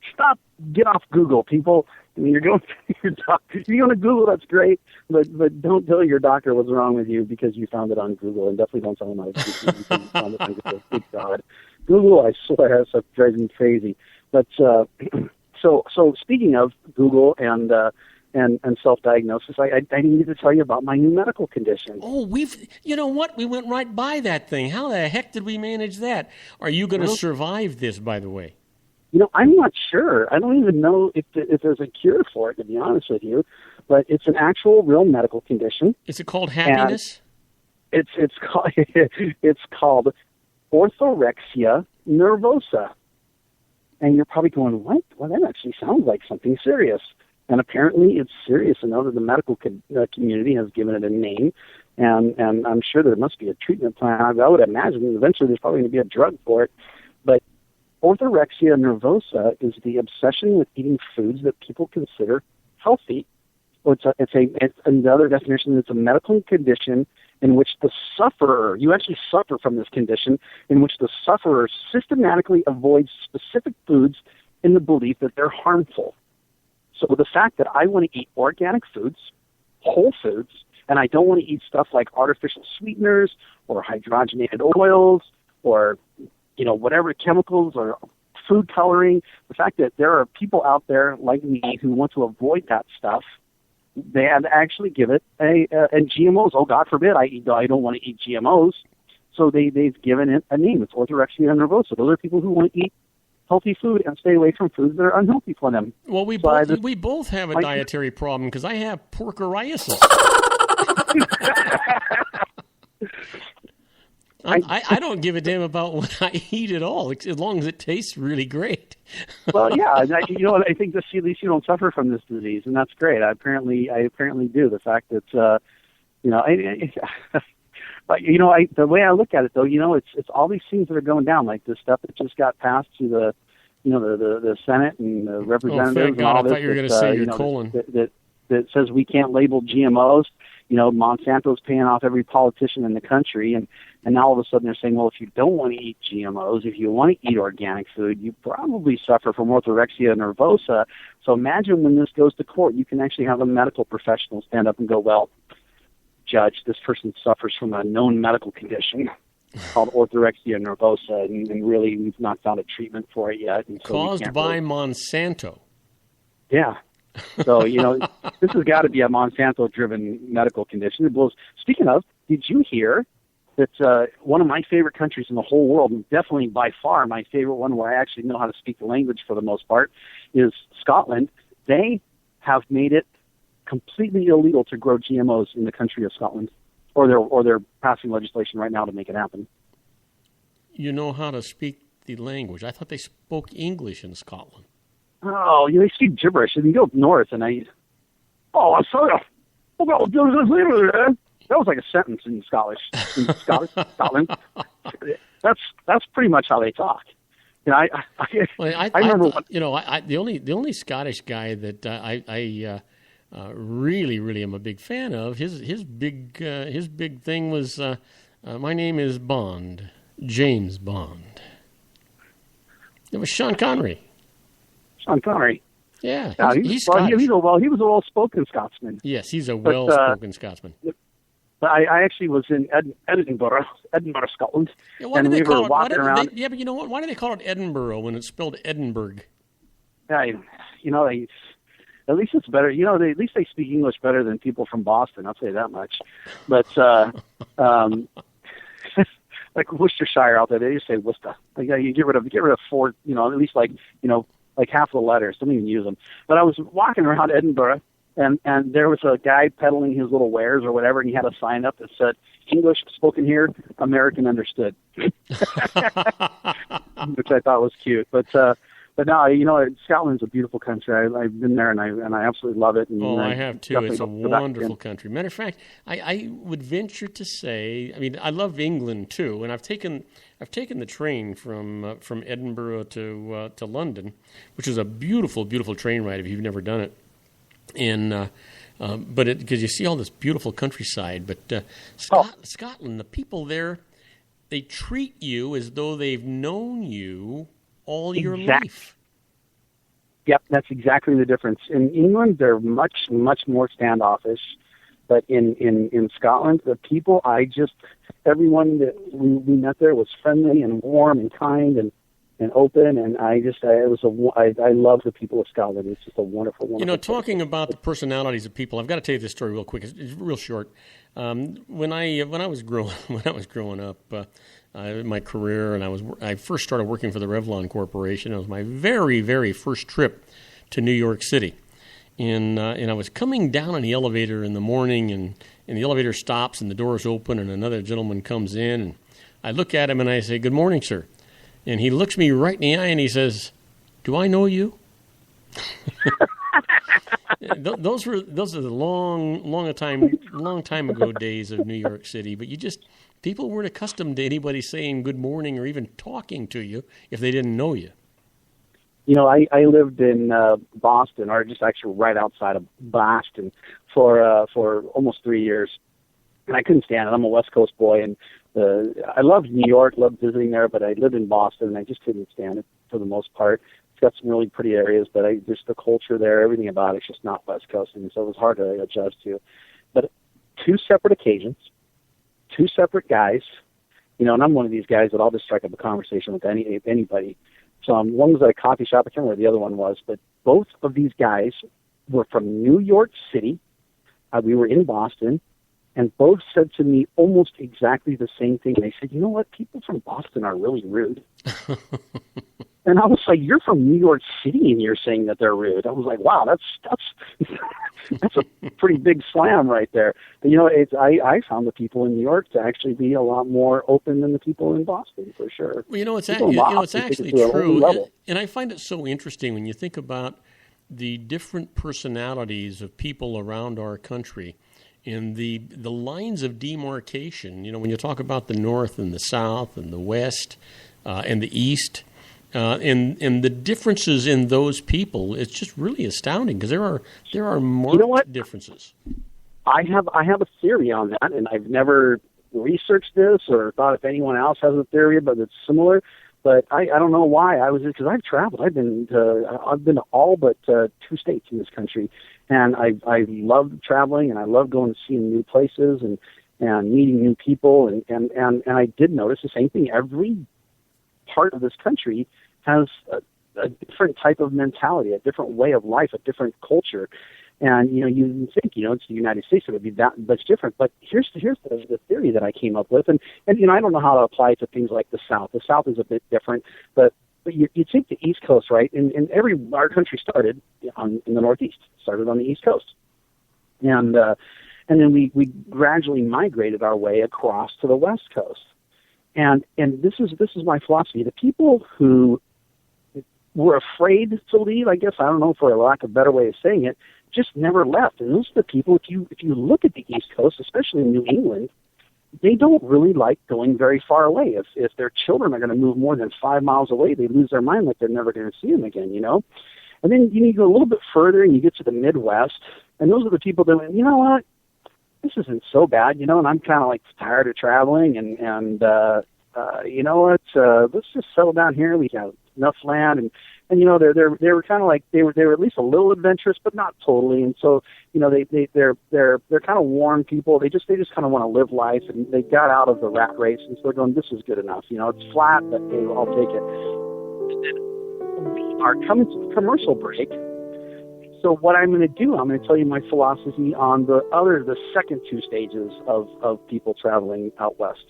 get off Google, people. I mean, you're going to your doctor. If you're going to Google, that's great, but don't tell your doctor what's wrong with you because you found it on Google, and definitely don't tell them because you found it on Google. Good God. Google, I swear, that stuff drives me crazy. But so speaking of Google and self-diagnosis, I need to tell you about my new medical condition. Oh, you know what? We went right by that thing. How the heck did we manage that? Are you going to survive this, by the way? You know, I'm not sure. I don't even know if there's a cure for it, to be honest with you. But it's an actual, real medical condition. Is it called happiness? And it's called orthorexia nervosa. And you're probably going, what? Well, that actually sounds like something serious. And apparently it's serious enough that the medical community has given it a name. And I'm sure there must be a treatment plan. I would imagine eventually there's probably going to be a drug for it. But orthorexia nervosa is the obsession with eating foods that people consider healthy. Well, it's another definition. It's a medical condition in which the sufferer, you actually suffer from this condition, in which the sufferer systematically avoids specific foods in the belief that they're harmful. So the fact that I want to eat organic foods, whole foods, and I don't want to eat stuff like artificial sweeteners or hydrogenated oils or, you know, whatever chemicals or food coloring, the fact that there are people out there like me who want to avoid that stuff, they had to actually give it and GMOs. Oh, God forbid I don't want to eat GMOs. So they've given it a name. It's orthorexia nervosa. Those are people who want to eat healthy food and stay away from foods that are unhealthy for them. Well, we both have a dietary problem because I have porcheriasis. I don't give a damn about what I eat at all, as long as it tastes really great. Well, yeah, you know what? I think at least you don't suffer from this disease, and that's great. I apparently do. The fact that you know, the way I look at it, though, you know, it's all these things that are going down, like this stuff that just got passed to the, you know, the Senate and the representatives. Oh, thank God! And all I this thought you were going to say your know, colon. That says we can't label GMOs. You know, Monsanto's paying off every politician in the country, and now all of a sudden they're saying, well, if you don't want to eat GMOs, if you want to eat organic food, you probably suffer from orthorexia nervosa. So imagine when this goes to court, you can actually have a medical professional stand up and go, well, Judge, this person suffers from a known medical condition called orthorexia nervosa, and really we've not found a treatment for it yet. And so caused by Monsanto. Yeah. So, you know, this has got to be a Monsanto-driven medical condition. It blows. Speaking of, did you hear that one of my favorite countries in the whole world, and definitely by far my favorite one where I actually know how to speak the language for the most part, is Scotland? They have made it completely illegal to grow GMOs in the country of Scotland, or they're passing legislation right now to make it happen. You know how to speak the language. I thought they spoke English in Scotland. Oh, they speak gibberish. And you go north, and I'm sorry. That was like a sentence in Scotland. Scotland. That's pretty much how they talk. You know, I remember. The only Scottish guy that I really am a big fan of. His big thing was my name is Bond, James Bond. It was Sean Connery. Sean Connery. Yeah, he's he was a well-spoken Scotsman. Yes, he's a well-spoken Scotsman. But I actually was in Edinburgh, Scotland, and we were walking around. Yeah, but you know what? Why do they call it Edinburgh when it's spelled Edinburgh? At least it's better. You know, at least they speak English better than people from Boston. I'll say that much. But like Worcestershire out there, they just say Worcester. Like you get rid of four. You know, at least like half the letters. Don't even use them. But I was walking around Edinburgh, and there was a guy peddling his little wares or whatever, and he had a sign up that said, English spoken here, American understood, which I thought was cute. But no, Scotland's a beautiful country. I've been there, and I absolutely love it. And I have too. It's a wonderful country. Matter of fact, I would venture to say, I mean, I love England too, and I've taken the train from Edinburgh to London, which is a beautiful, beautiful train ride if you've never done it. And but because you see all this beautiful countryside, but Scotland, the people there, they treat you as though they've known you all your life. Yep, that's exactly the difference. In England, they're much, much more standoffish. But in Scotland, the people, everyone that we met there was friendly and warm and kind and open. And I love the people of Scotland. It's just a wonderful, wonderful talking about the personalities of people, I've got to tell you this story real quick. It's real short. When I was growing up, in my career, and I first started working for the Revlon Corporation. It was my very, very first trip to New York City, and I was coming down in the elevator in the morning, and the elevator stops, and the doors open, and another gentleman comes in, and I look at him and I say, "Good morning, sir," and he looks me right in the eye and he says, "Do I know you?" Those are the long time ago days of New York City, but people weren't accustomed to anybody saying good morning or even talking to you if they didn't know you. I lived in Boston, or just actually right outside of Boston, for almost 3 years, and I couldn't stand it. I'm a West Coast boy, and I loved New York, loved visiting there, but I lived in Boston, and I just couldn't stand it for the most part. It's got some really pretty areas, but just the culture there, everything about it's just not West Coast, and so it was hard to adjust to. But 2 separate occasions, 2 separate guys, and I'm one of these guys that I'll just strike up a conversation with anybody. So one was at a coffee shop. I can't remember where the other one was, but both of these guys were from New York City. We were in Boston, and both said to me almost exactly the same thing. They said, "You know what? People from Boston are really rude." And I was like, "You're from New York City, and you're saying that they're rude." I was like, "Wow, that's a pretty big slam right there." But I found the people in New York to actually be a lot more open than the people in Boston, for sure. Well, it's actually true, and I find it so interesting when you think about the different personalities of people around our country. And the lines of demarcation, when you talk about the North and the South and the West and the East, and the differences in those people, it's just really astounding because there are marked differences. I have a theory on that, and I've never researched this or thought if anyone else has a theory, but it's similar. But I don't know why because I've traveled. I've been to all but 2 states in this country, and I love traveling, and I love going to see new places and meeting new people, and I did notice the same thing. Every part of this country has a different type of mentality, a different way of life, a different culture. And, you think, it's the United States, it would be that much different. But here's the theory that I came up with. And I don't know how to apply it to things like the South. The South is a bit different. But you take the East Coast, right? And our country started in the Northeast, started on the East Coast. And then we gradually migrated our way across to the West Coast. And this is my philosophy. The people who were afraid to leave, I guess, I don't know, for a lack of a better way of saying it, just never left. And those are the people, if you look at the East Coast, especially in New England, they don't really like going very far away. If their children are going to move more than 5 miles away, they lose their mind like they're never going to see them again, And then you go a little bit further and you get to the Midwest, and those are the people that went, you know what, this isn't so bad, and I'm kind of like tired of traveling, and you know what, let's just settle down here. We have enough land, and they were kind of like they were at least a little adventurous, but not totally. And so they're kind of warm people. They just kind of want to live life, and they got out of the rat race, and so they're going, this is good enough. It's flat, but hey, I'll take it. And then we are coming to the commercial break. So what I'm going to do, I'm going to tell you my philosophy on the second 2 stages of people traveling out west.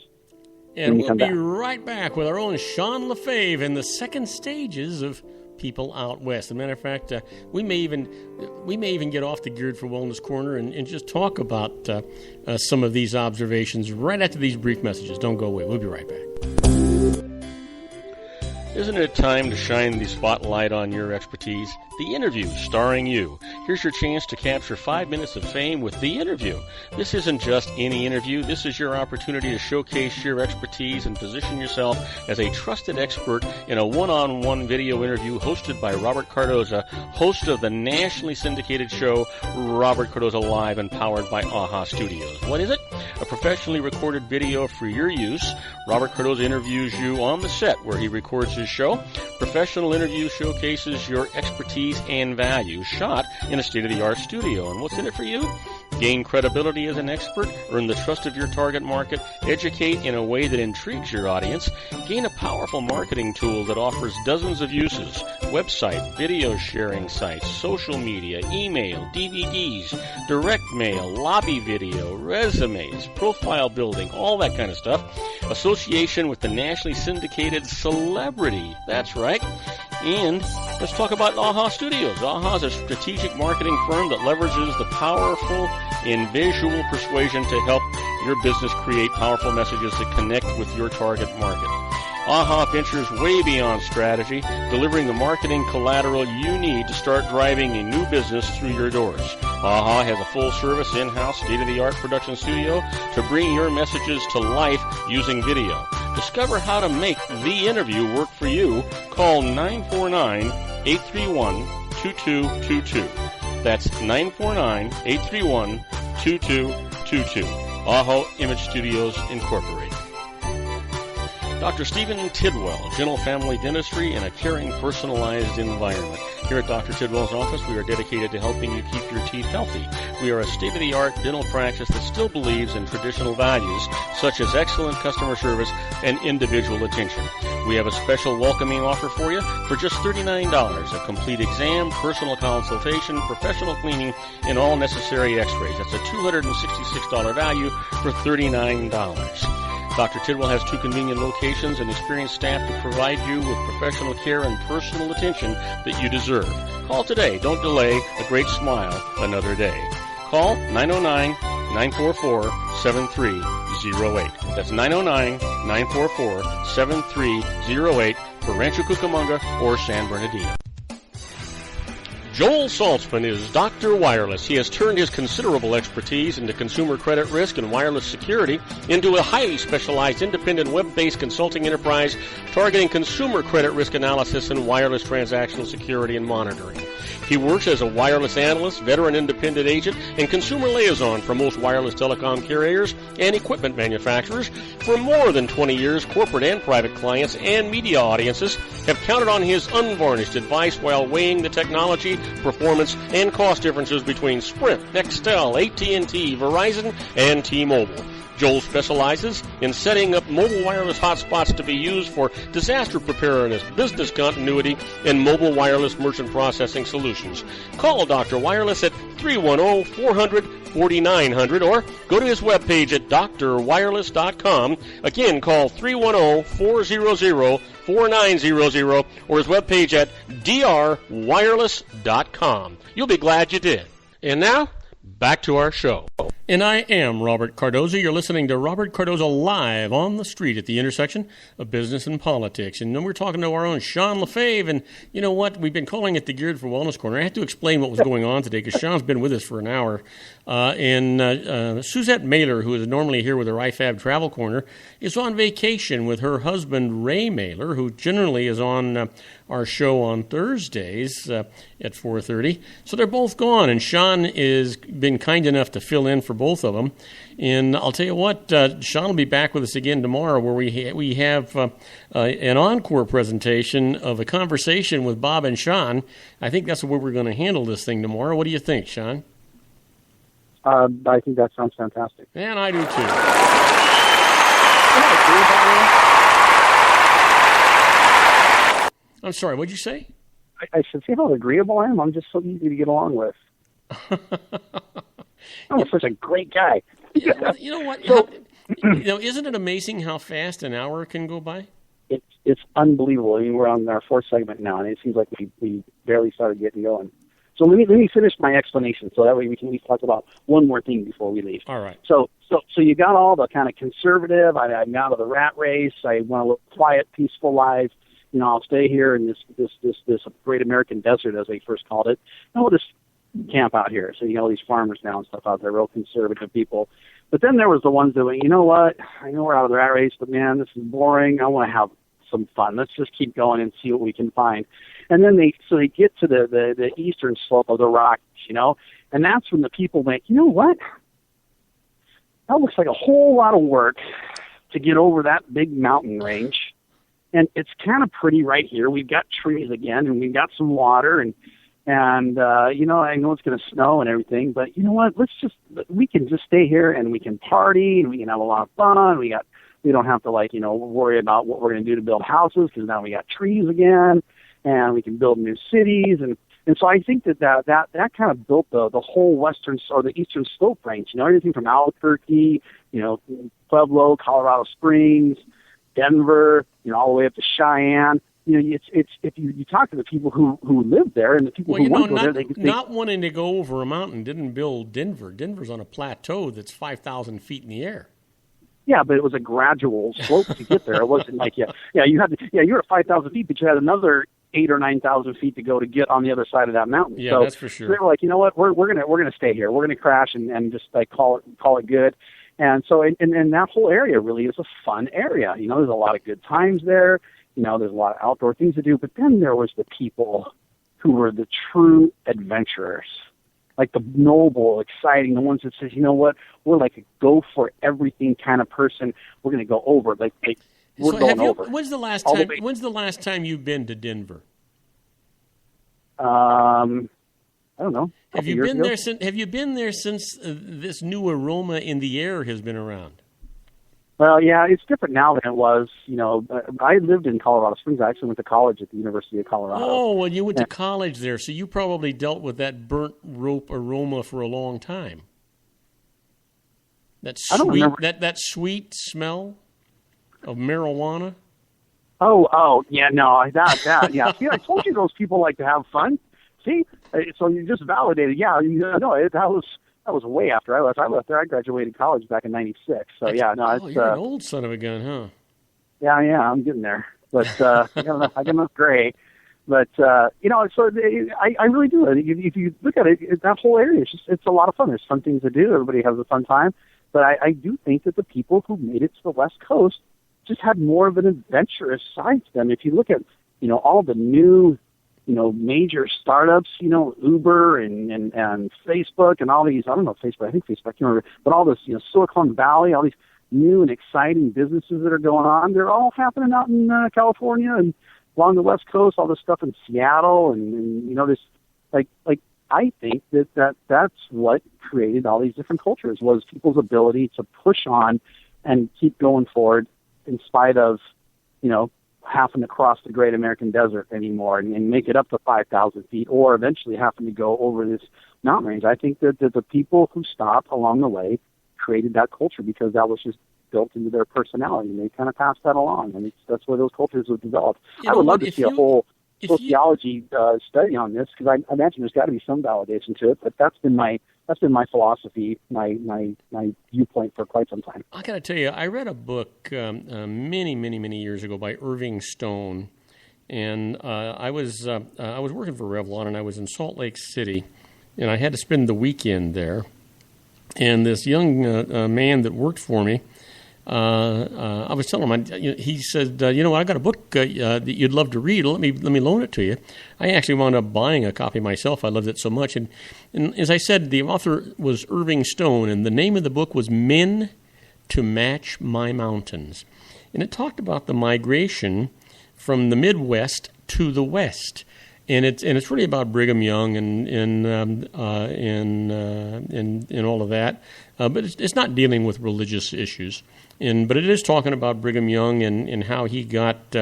And we'll be right back with our own Sean LaFave in the second stages of people out west. As a matter of fact, we may even get off the Geared for Wellness corner and just talk about some of these observations right after these brief messages. Don't go away. We'll be right back. Isn't it time to shine the spotlight on your expertise? The Interview, starring you. Here's your chance to capture 5 minutes of fame with The Interview. This isn't just any interview. This is your opportunity to showcase your expertise and position yourself as a trusted expert in a one-on-one video interview hosted by Robert Cardoza, host of the nationally syndicated show Robert Cardoza Live and powered by AHA Studios. What is it? A professionally recorded video for your use. Robert Cardoza interviews you on the set where he records his show. Professional interview showcases your expertise and value, shot in a state-of-the-art studio. And what's in it for you? Gain credibility as an expert, earn the trust of your target market, educate in a way that intrigues your audience, gain a powerful marketing tool that offers dozens of uses, website, video sharing sites, social media, email, DVDs, direct mail, lobby video, resumes, profile building, all that kind of stuff. Association with the nationally syndicated celebrity. That's right. And let's talk about AHA Studios. AHA is a strategic marketing firm that leverages the powerful and visual persuasion to help your business create powerful messages that connect with your target market. AHA ventures way beyond strategy, delivering the marketing collateral you need to start driving a new business through your doors. AHA has a full-service, in-house, state-of-the-art production studio to bring your messages to life using video. Discover how to make The Interview work for you. Call 949-831-2222. That's 949-831-2222. AHA Image Studios Incorporated. Dr. Stephen Tidwell, Gentle Family Dentistry in a caring, personalized environment. Here at Dr. Tidwell's office, we are dedicated to helping you keep your teeth healthy. We are a state-of-the-art dental practice that still believes in traditional values, such as excellent customer service and individual attention. We have a special welcoming offer for you for just $39, a complete exam, personal consultation, professional cleaning, and all necessary x-rays. That's a $266 value for $39. Dr. Tidwell has 2 convenient locations and experienced staff to provide you with professional care and personal attention that you deserve. Call today. Don't delay. A great smile another day. Call 909-944-7308. That's 909-944-7308 for Rancho Cucamonga or San Bernardino. Joel Saltzman is Dr. Wireless. He has turned his considerable expertise into consumer credit risk and wireless security into a highly specialized independent web-based consulting enterprise targeting consumer credit risk analysis and wireless transactional security and monitoring. He works as a wireless analyst, veteran independent agent, and consumer liaison for most wireless telecom carriers and equipment manufacturers. For more than 20 years, corporate and private clients and media audiences have counted on his unvarnished advice while weighing the technology, performance, and cost differences between Sprint, Nextel, AT&T, Verizon, and T-Mobile. Joel specializes in setting up mobile wireless hotspots to be used for disaster preparedness, business continuity, and mobile wireless merchant processing solutions. Call Dr. Wireless at 310-400-4900 or go to his webpage at drwireless.com. Again, call 310-400-4900 or his webpage at drwireless.com. You'll be glad you did. And now, back to our show. And I am Robert Cardoza. You're listening to Robert Cardoza Live on the street at the intersection of business and politics. And then we're talking to our own Sean Lefebvre. And you know what? We've been calling it the Geared for Wellness Corner. I have to explain what was going on today because Sean's been with us for an hour. And Suzette Mailer, who is normally here with her IFAB Travel Corner, is on vacation with her husband, Ray Mailer, who generally is on our show on Thursdays at 4:30. So they're both gone, and Sean has been kind enough to fill in for both of them. And I'll tell you what, Sean will be back with us again tomorrow where we have an encore presentation of a conversation with Bob and Sean. I think that's where we're going to handle this thing tomorrow. What do you think, Sean? I think that sounds fantastic. And I do too. I'm sorry, what'd you say? I should see how agreeable I am. I'm just so easy to get along with. I'm such a great guy. Yeah, you know what? So, isn't it amazing how fast an hour can go by? It's it's unbelievable. I mean, we're on our fourth segment now, and it seems like we barely started getting going. So let me finish my explanation, so that way we can at least talk about one more thing before we leave. All right. So you got all the kind of conservative. I'm out of the rat race. I want a little quiet, peaceful life. You know, I'll stay here in this great American desert, as they first called it. And we'll just camp out here. So you know, all these farmers now and stuff out there, real conservative people. But then there was the ones that went, you know what? I know we're out of the rat race, but man, this is boring. I want to have some fun. Let's just keep going and see what we can find. And then they get to the eastern slope of the Rockies, you know, and that's when the people went, you know what? That looks like a whole lot of work to get over that big mountain range. And it's kind of pretty right here. We've got trees again, and we've got some water, and you know, I know it's going to snow and everything, but you know what? We can just stay here, and we can party, and we can have a lot of fun. We don't have to, like, you know, worry about what we're going to do to build houses, because now we got trees again, and we can build new cities. And so I think that kind of built the whole western or the eastern slope range, you know, everything from Albuquerque, you know, Pueblo, Colorado Springs, Denver, you know, all the way up to Cheyenne. You know, it's if you talk to the people who live there and the people who want to go there, not wanting to go over a mountain didn't build Denver. Denver's on a plateau that's 5,000 feet in the air. Yeah, but it was a gradual slope to get there. It wasn't like you were at 5,000 feet, but you had another 8,000 or 9,000 feet to go to get on the other side of that mountain. Yeah, so that's for sure. They were like, you know what, we're gonna stay here. We're gonna crash and just like call it good. And so and that whole area really is a fun area. You know, there's a lot of good times there. You know, there's a lot of outdoor things to do. But then there was the people who were the true adventurers, like the noble, exciting, the ones that says, you know what, we're like a go for everything kind of person. We're going to go over, like we're going over. When's the last time you've been to Denver? I don't know. Have you been there since this new aroma in the air has been around? Well, yeah, it's different now than it was. You know, I lived in Colorado Springs. I actually went to college at the University of Colorado. Oh, well, you went to college there, so you probably dealt with that burnt rope aroma for a long time. That sweet, that sweet smell of marijuana. Oh, yeah, no, that, yeah. See, I told you those people like to have fun. See, so you just validated. Yeah, that was way after I left. I left there. I graduated college back in '96. So yeah, no, it's you're an old son of a gun, huh? Yeah, I'm getting there, but I got enough gray. But you know, so I really do. If you look at it, that whole area, it's a lot of fun. There's fun things to do. Everybody has a fun time. But I do think that the people who made it to the West Coast just had more of an adventurous side to them. If you look at, you know, all the new, you know, major startups, you know, Uber and Facebook and all these, I don't know Facebook, I think Facebook, I can't remember, but all this, you know, Silicon Valley, all these new and exciting businesses that are going on, they're all happening out in California and along the West Coast, all this stuff in Seattle and you know, this, like I think that's what created all these different cultures, was people's ability to push on and keep going forward in spite of, you know, having to cross the great American desert anymore and make it up to 5,000 feet, or eventually having to go over this mountain range. I think that the people who stopped along the way created that culture because that was just built into their personality, and they kind of passed that along, and that's where those cultures were developed. I would love to see a whole sociology study on this, because I imagine there's got to be some validation to it, but that's been my philosophy, my viewpoint for quite some time. I got to tell you, I read a book many years ago by Irving Stone, and I was working for Revlon, and I was in Salt Lake City, and I had to spend the weekend there. And this young man that worked for me, I was telling him, he said, you know, I got a book that you'd love to read. Let me loan it to you. I actually wound up buying a copy myself. I loved it so much. And as I said, the author was Irving Stone, and the name of the book was Men to Match My Mountains. And it talked about the migration from the Midwest to the West. And it's really about Brigham Young and all of that, but it's not dealing with religious issues. But it is talking about Brigham Young and how he got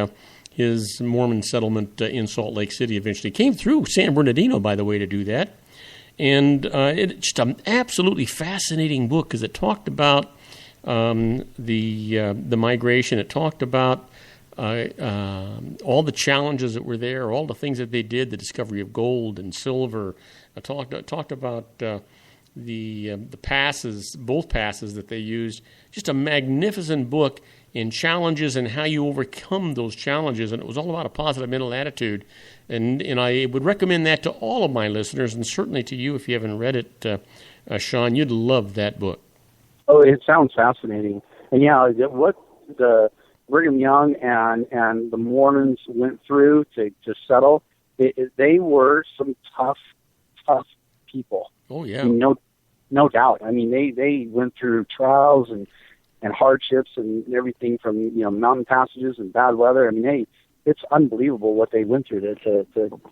his Mormon settlement in Salt Lake City eventually. Came through San Bernardino, by the way, to do that. And it's just an absolutely fascinating book because it talked about the migration. It talked about all the challenges that were there, all the things that they did, the discovery of gold and silver. I talked about the passes, both passes that they used. Just a magnificent book in challenges and how you overcome those challenges. And it was all about a positive mental attitude. And I would recommend that to all of my listeners, and certainly to you if you haven't read it, Sean. You'd love that book. Oh, it sounds fascinating. And yeah, what the Brigham Young and the Mormons went through to settle, they were some tough people. Oh yeah, I mean, no doubt. I mean, they went through trials and hardships and everything from mountain passages and bad weather. I mean, it's unbelievable what they went through to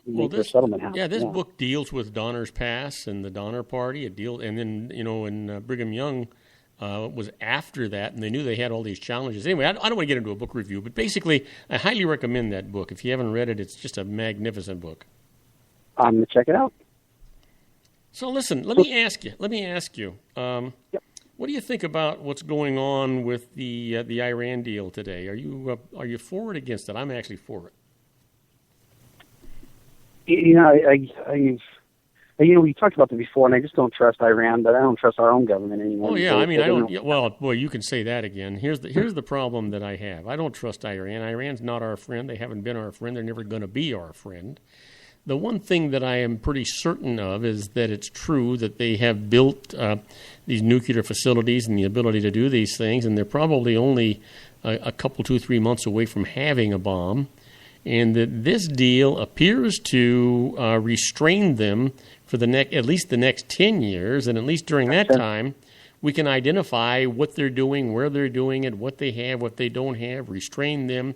make their settlement happen. Yeah, this book deals with Donner's Pass and the Donner Party. And then in Brigham Young was after that, and they knew they had all these challenges. Anyway, I don't want to get into a book review, but basically, I highly recommend that book. If you haven't read it, it's just a magnificent book. I'm going to check it out. So listen, let me ask you. Yep. What do you think about what's going on with the Iran deal today? Are you for it or against it? I'm actually for it. We talked about that before, and I just don't trust Iran, but I don't trust our own government anymore. Oh yeah, I mean, I don't. Well, boy, you can say that again. Here's the problem that I have. I don't trust Iran. Iran's not our friend. They haven't been our friend. They're never going to be our friend. The one thing that I am pretty certain of is that it's true that they have built these nuclear facilities and the ability to do these things, and they're probably only a couple, 2-3 months away from having a bomb, and that this deal appears to restrain them for at least the next 10 years, and at least during that time, we can identify what they're doing, where they're doing it, what they have, what they don't have, restrain them,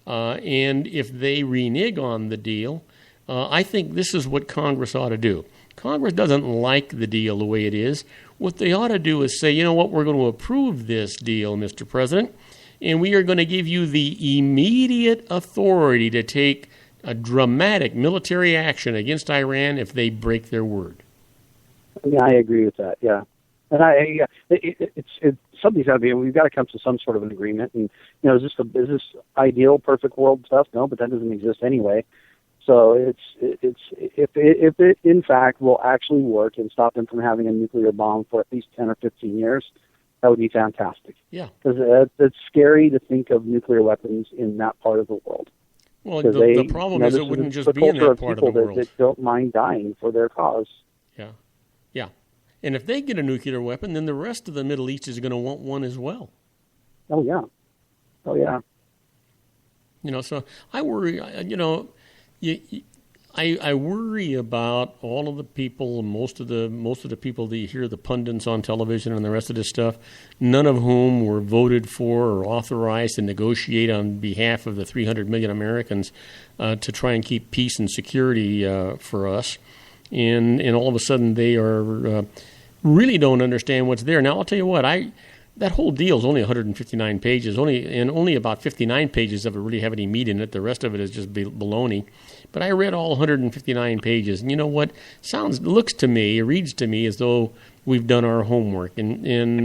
and if they renege on the deal, I think this is what Congress ought to do. Congress doesn't like the deal the way it is. What they ought to do is say, you know what, we're going to approve this deal, Mr. President, and we are going to give you the immediate authority to take a dramatic military action against Iran if they break their word. Yeah, I agree with that, yeah. And it's something's got to be. We've got to come to some sort of an agreement. And is this ideal, perfect world stuff? No, but that doesn't exist anyway. So if it in fact will actually work and stop them from having a nuclear bomb for at least 10 or 15 years, that would be fantastic. Yeah, because it's scary to think of nuclear weapons in that part of the world. Well, the problem is it wouldn't just be in that part of the world. That don't mind dying for their cause. Yeah. And if they get a nuclear weapon, then the rest of the Middle East is going to want one as well. Oh yeah. So I worry. I worry about all of the people, most of the people that you hear, the pundits on television and the rest of this stuff, none of whom were voted for or authorized to negotiate on behalf of the 300 million Americans to try and keep peace and security for us. And all of a sudden they are really don't understand what's there. Now, I'll tell you what, that whole deal is only 159 pages, only about 59 pages of it really have any meat in it. The rest of it is just baloney. But I read all 159 pages, and you know what? Reads to me as though we've done our homework. And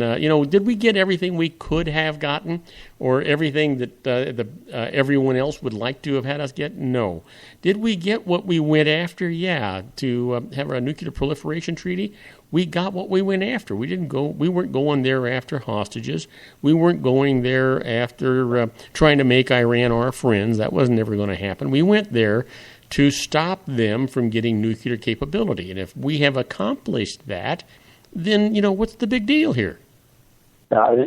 did we get everything we could have gotten, or everything that everyone else would like to have had us get? No. Did we get what we went after? Yeah. To have a nuclear proliferation treaty, we got what we went after. We weren't going there after hostages. We weren't going there after trying to make Iran our friends. That wasn't ever going to happen. We went there to stop them from getting nuclear capability. And if we have accomplished that, then, what's the big deal here?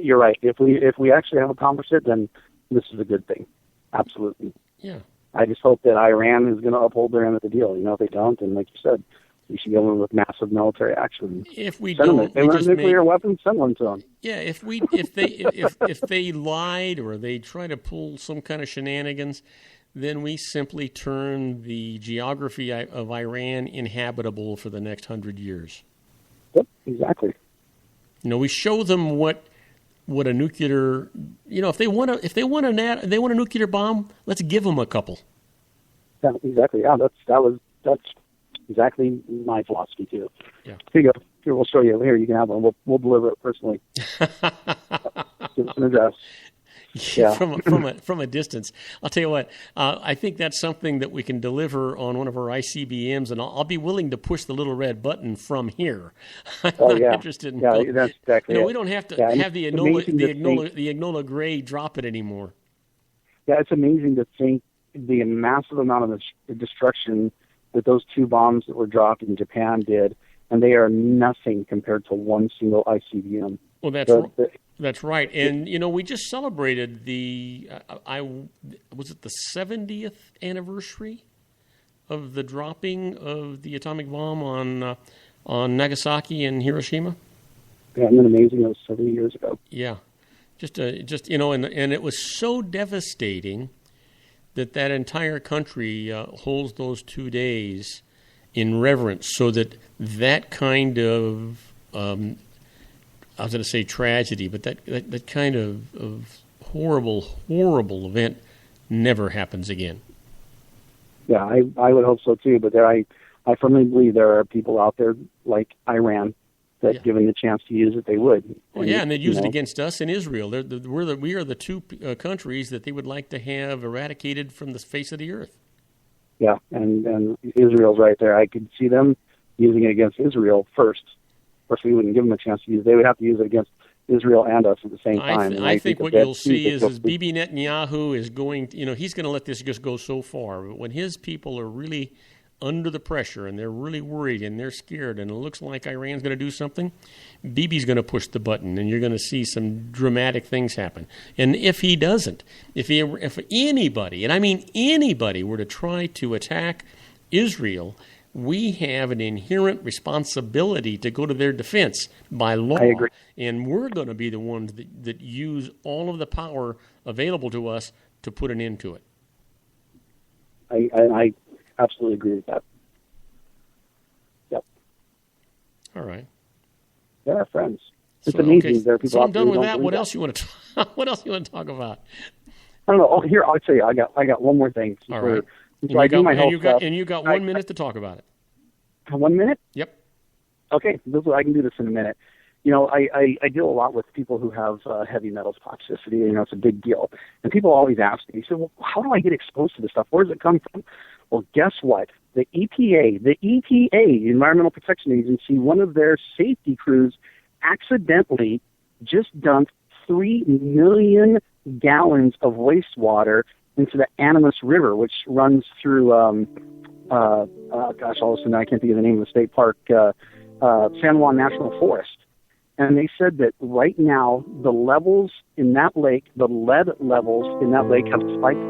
You're right. If we actually have accomplished it, then this is a good thing. Absolutely. Yeah. I just hope that Iran is going to uphold their end of the deal. If they don't, then like you said, we should go in with massive military action. If we send don't, them. If they want nuclear weapons, send one to them. Yeah, if they lied or they try to pull some kind of shenanigans, then we simply turn the geography of Iran inhabitable for the next 100 years. Yep, exactly. We show them what a nuclear. If they want a nuclear bomb, let's give them a couple. Yeah, exactly. Yeah, that's exactly my philosophy too. Yeah. Here you go. Here, we'll show you. Here, you can have one. We'll deliver it personally. Give us an address. Yeah. from a distance. I'll tell you what, I think that's something that we can deliver on one of our ICBMs, and I'll be willing to push the little red button from here. I'm not interested in that's exactly we don't have to have the Enola Gray drop it anymore. Yeah, it's amazing to think the massive amount of destruction that those 2 bombs that were dropped in Japan did, and they are nothing compared to one single ICBM. Well, that's right. And, we just celebrated was it the 70th anniversary of the dropping of the atomic bomb on Nagasaki and Hiroshima? Yeah, isn't it amazing? It was 70 years ago. Yeah. Just and it was so devastating that entire country holds those 2 days in reverence, so that kind of I was going to say tragedy, but that kind of horrible event never happens again. Yeah, I would hope so too. But I firmly believe there are people out there like Iran that, given the chance to use it, they would. And they'd use it against us in Israel. We are the 2 countries that they would like to have eradicated from the face of the earth. Yeah, and Israel's right there. I could see them using it against Israel first. Of course, we wouldn't give them a chance to use it. They would have to use it against Israel and us at the same time. I think what you'll see is Bibi Netanyahu is going to, he's going to let this just go so far. But when his people are really under the pressure and they're really worried and they're scared and it looks like Iran's going to do something, Bibi's going to push the button and you're going to see some dramatic things happen. And if he doesn't, if anybody, and I mean anybody, were to try to attack Israel, we have an inherent responsibility to go to their defense by law. I agree. And we're going to be the ones that use all of the power available to us to put an end to it. I absolutely agree with that. Yep. All right. They're our friends. It's amazing. Okay. There are people so I'm out there done who with don't that. What believe else you want to What else you want to talk about? I don't know. Oh, here, I'll tell you. I got one more thing. All right. So I do my health stuff. And you got 1 minute to talk about it. 1 minute? Yep. Okay, I can do this in a minute. I deal a lot with people who have heavy metals toxicity. It's a big deal. And people always ask me, well, how do I get exposed to this stuff? Where does it come from? Well, guess what? The EPA, the Environmental Protection Agency, one of their safety crews accidentally just dumped 3 million gallons of wastewater into the Animas River, which runs through, all of a sudden I can't think of the name of the state park, San Juan National Forest. And they said that right now the levels in that lake, the lead levels in that lake have spiked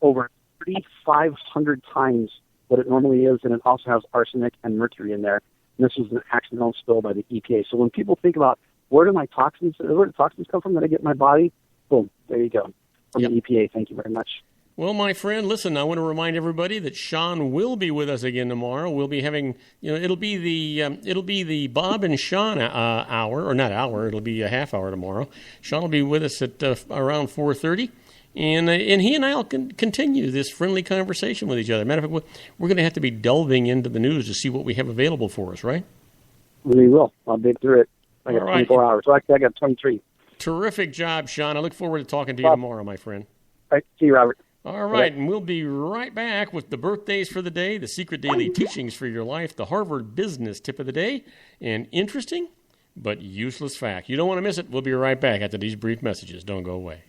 over 3,500 times what it normally is, and it also has arsenic and mercury in there. And this was an accidental spill by the EPA. So when people think about where do toxins come from that I get in my body, boom, there you go. From the EPA. Thank you very much. Well, my friend, listen, I want to remind everybody that Sean will be with us again tomorrow. We'll be having, it'll be the Bob and Sean hour, or not hour, it'll be a half hour tomorrow. Sean will be with us at around 4:30, and he and I will continue this friendly conversation with each other. Matter of fact, we're going to have to be delving into the news to see what we have available for us, right? We will. I'll dig through it. I got 24 hours. So actually, I got 23. Terrific job, Sean. I look forward to talking to you tomorrow, my friend. All right. See you, Robert. All right, and we'll be right back with the birthdays for the day, the secret daily teachings for your life, the Harvard Business Tip of the Day, and interesting but useless fact. You don't want to miss it. We'll be right back after these brief messages. Don't go away.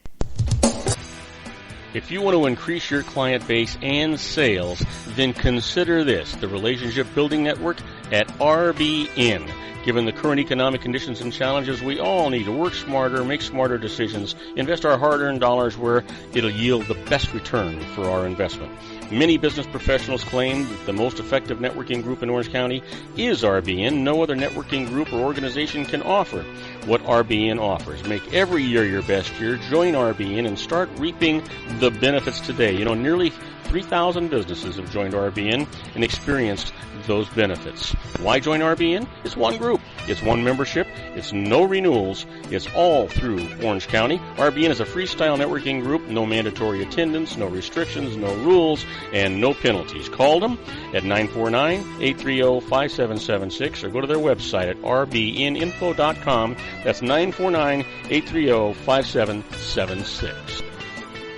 If you want to increase your client base and sales, then consider this, the Relationship Building Network at RBN. Given the current economic conditions and challenges, we all need to work smarter, make smarter decisions, invest our hard-earned dollars where it'll yield the best return for our investment. Many business professionals claim that the most effective networking group in Orange County is RBN. No other networking group or organization can offer what RBN offers. Make every year your best year. Join RBN and start reaping the benefits today. Nearly 3,000 businesses have joined RBN and experienced those benefits. Why join RBN? It's one group. It's one membership. It's no renewals. It's all through Orange County. RBN is a freestyle networking group. No mandatory attendance, no restrictions, no rules, and no penalties. Call them at 949-830-5776 or go to their website at rbninfo.com. That's 949-830-5776.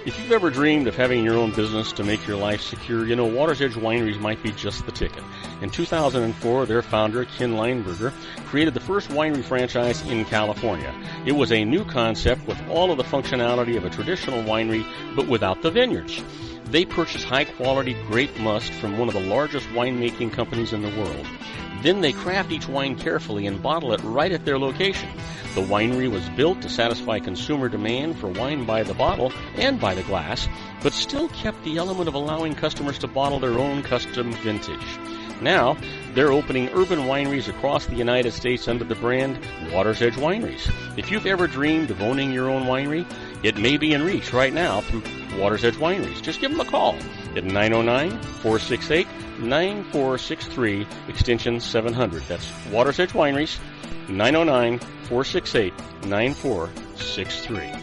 If you've ever dreamed of having your own business to make your life secure, you know Water's Edge Wineries might be just the ticket. In 2004, their founder, Ken Lineberger, created the first winery franchise in California. It was a new concept with all of the functionality of a traditional winery, but without the vineyards. They purchased high-quality grape must from one of the largest winemaking companies in the world. Then they craft each wine carefully and bottle it right at their location. The winery was built to satisfy consumer demand for wine by the bottle and by the glass, but still kept the element of allowing customers to bottle their own custom vintage. Now, they're opening urban wineries across the United States under the brand Water's Edge Wineries. If you've ever dreamed of owning your own winery, it may be in reach right now through Water's Edge Wineries. Just give them a call at 909-468-9463, extension 700. That's Water's Edge Wineries, 909-468-9463.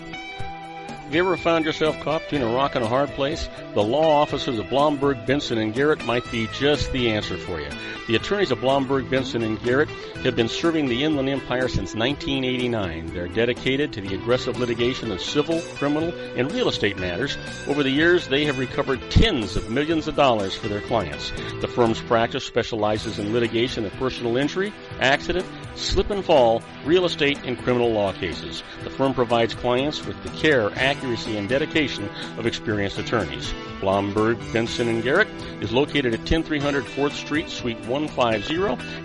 Have you ever found yourself caught between a rock and a hard place? The law offices of Blomberg, Benson, and Garrett might be just the answer for you. The attorneys of Blomberg, Benson, and Garrett have been serving the Inland Empire since 1989. They're dedicated to the aggressive litigation of civil, criminal, and real estate matters. Over the years, they have recovered tens of millions of dollars for their clients. The firm's practice specializes in litigation of personal injury, accident, slip and fall, real estate, and criminal law cases. The firm provides clients with the care, accuracy, and dedication of experienced attorneys. Blomberg, Benson, and Garrett is located at 10300 4th Street, Suite 150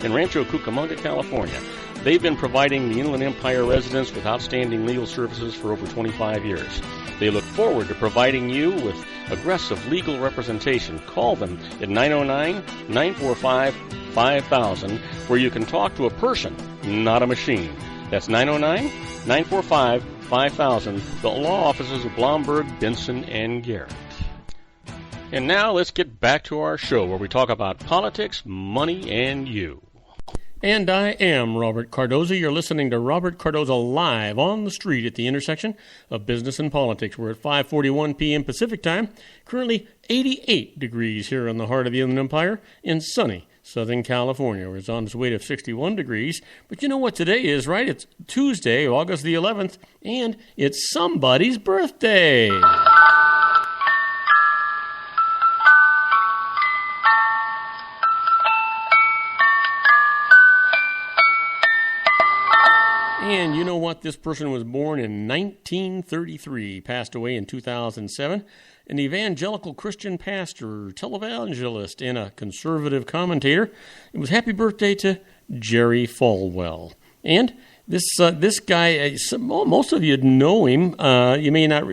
in Rancho Cucamonga, California. They've been providing the Inland Empire residents with outstanding legal services for over 25 years. They look forward to providing you with aggressive legal representation. Call them at 909-945-5000, where you can talk to a person, not a machine. That's 909-945-5000, the law offices of Blomberg, Benson, and Garrett. And now let's get back to our show where we talk about politics, money, and you. And I am Robert Cardoza. You're listening to Robert Cardoza live on the street at the intersection of business and politics. We're at 5:41 p.m. Pacific time. Currently 88 degrees here in the heart of the Inland Empire in sunny Southern California, where it's on its way to 61 degrees. But you know what today is, right? It's Tuesday, August the 11th, and it's somebody's birthday. And you know what? This person was born in 1933, passed away in 2007. An evangelical Christian pastor, televangelist, and a conservative commentator. It was happy birthday to Jerry Falwell. And this guy, most of you know him. You may not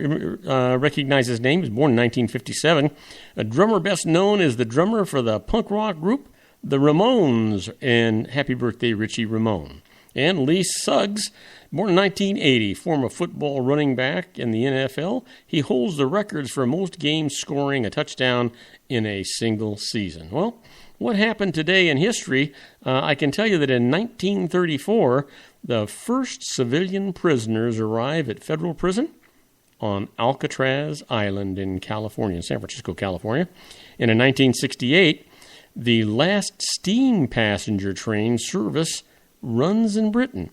recognize his name. He was born in 1957. A drummer best known as the drummer for the punk rock group, the Ramones. And happy birthday, Richie Ramone. And Lee Suggs, born in 1980, former football running back in the NFL. He holds the records for most games scoring a touchdown in a single season. Well, what happened today in history? I can tell you that in 1934, the first civilian prisoners arrived at federal prison on Alcatraz Island in California, San Francisco, California. And in 1968, the last steam passenger train service runs in Britain.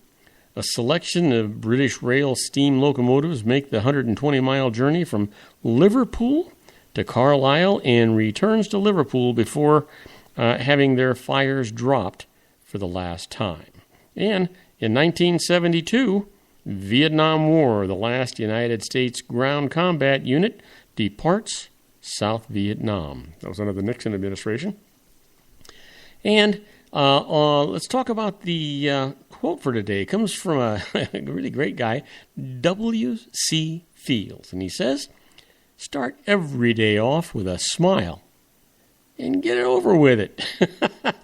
A selection of British Rail steam locomotives make the 120-mile journey from Liverpool to Carlisle and returns to Liverpool before having their fires dropped for the last time. And in 1972, Vietnam War, the last United States ground combat unit, departs South Vietnam. That was under the Nixon administration. And let's talk about the quote for today. It comes from a really great guy, W.C. Fields. And he says, "Start every day off with a smile and get it over with it.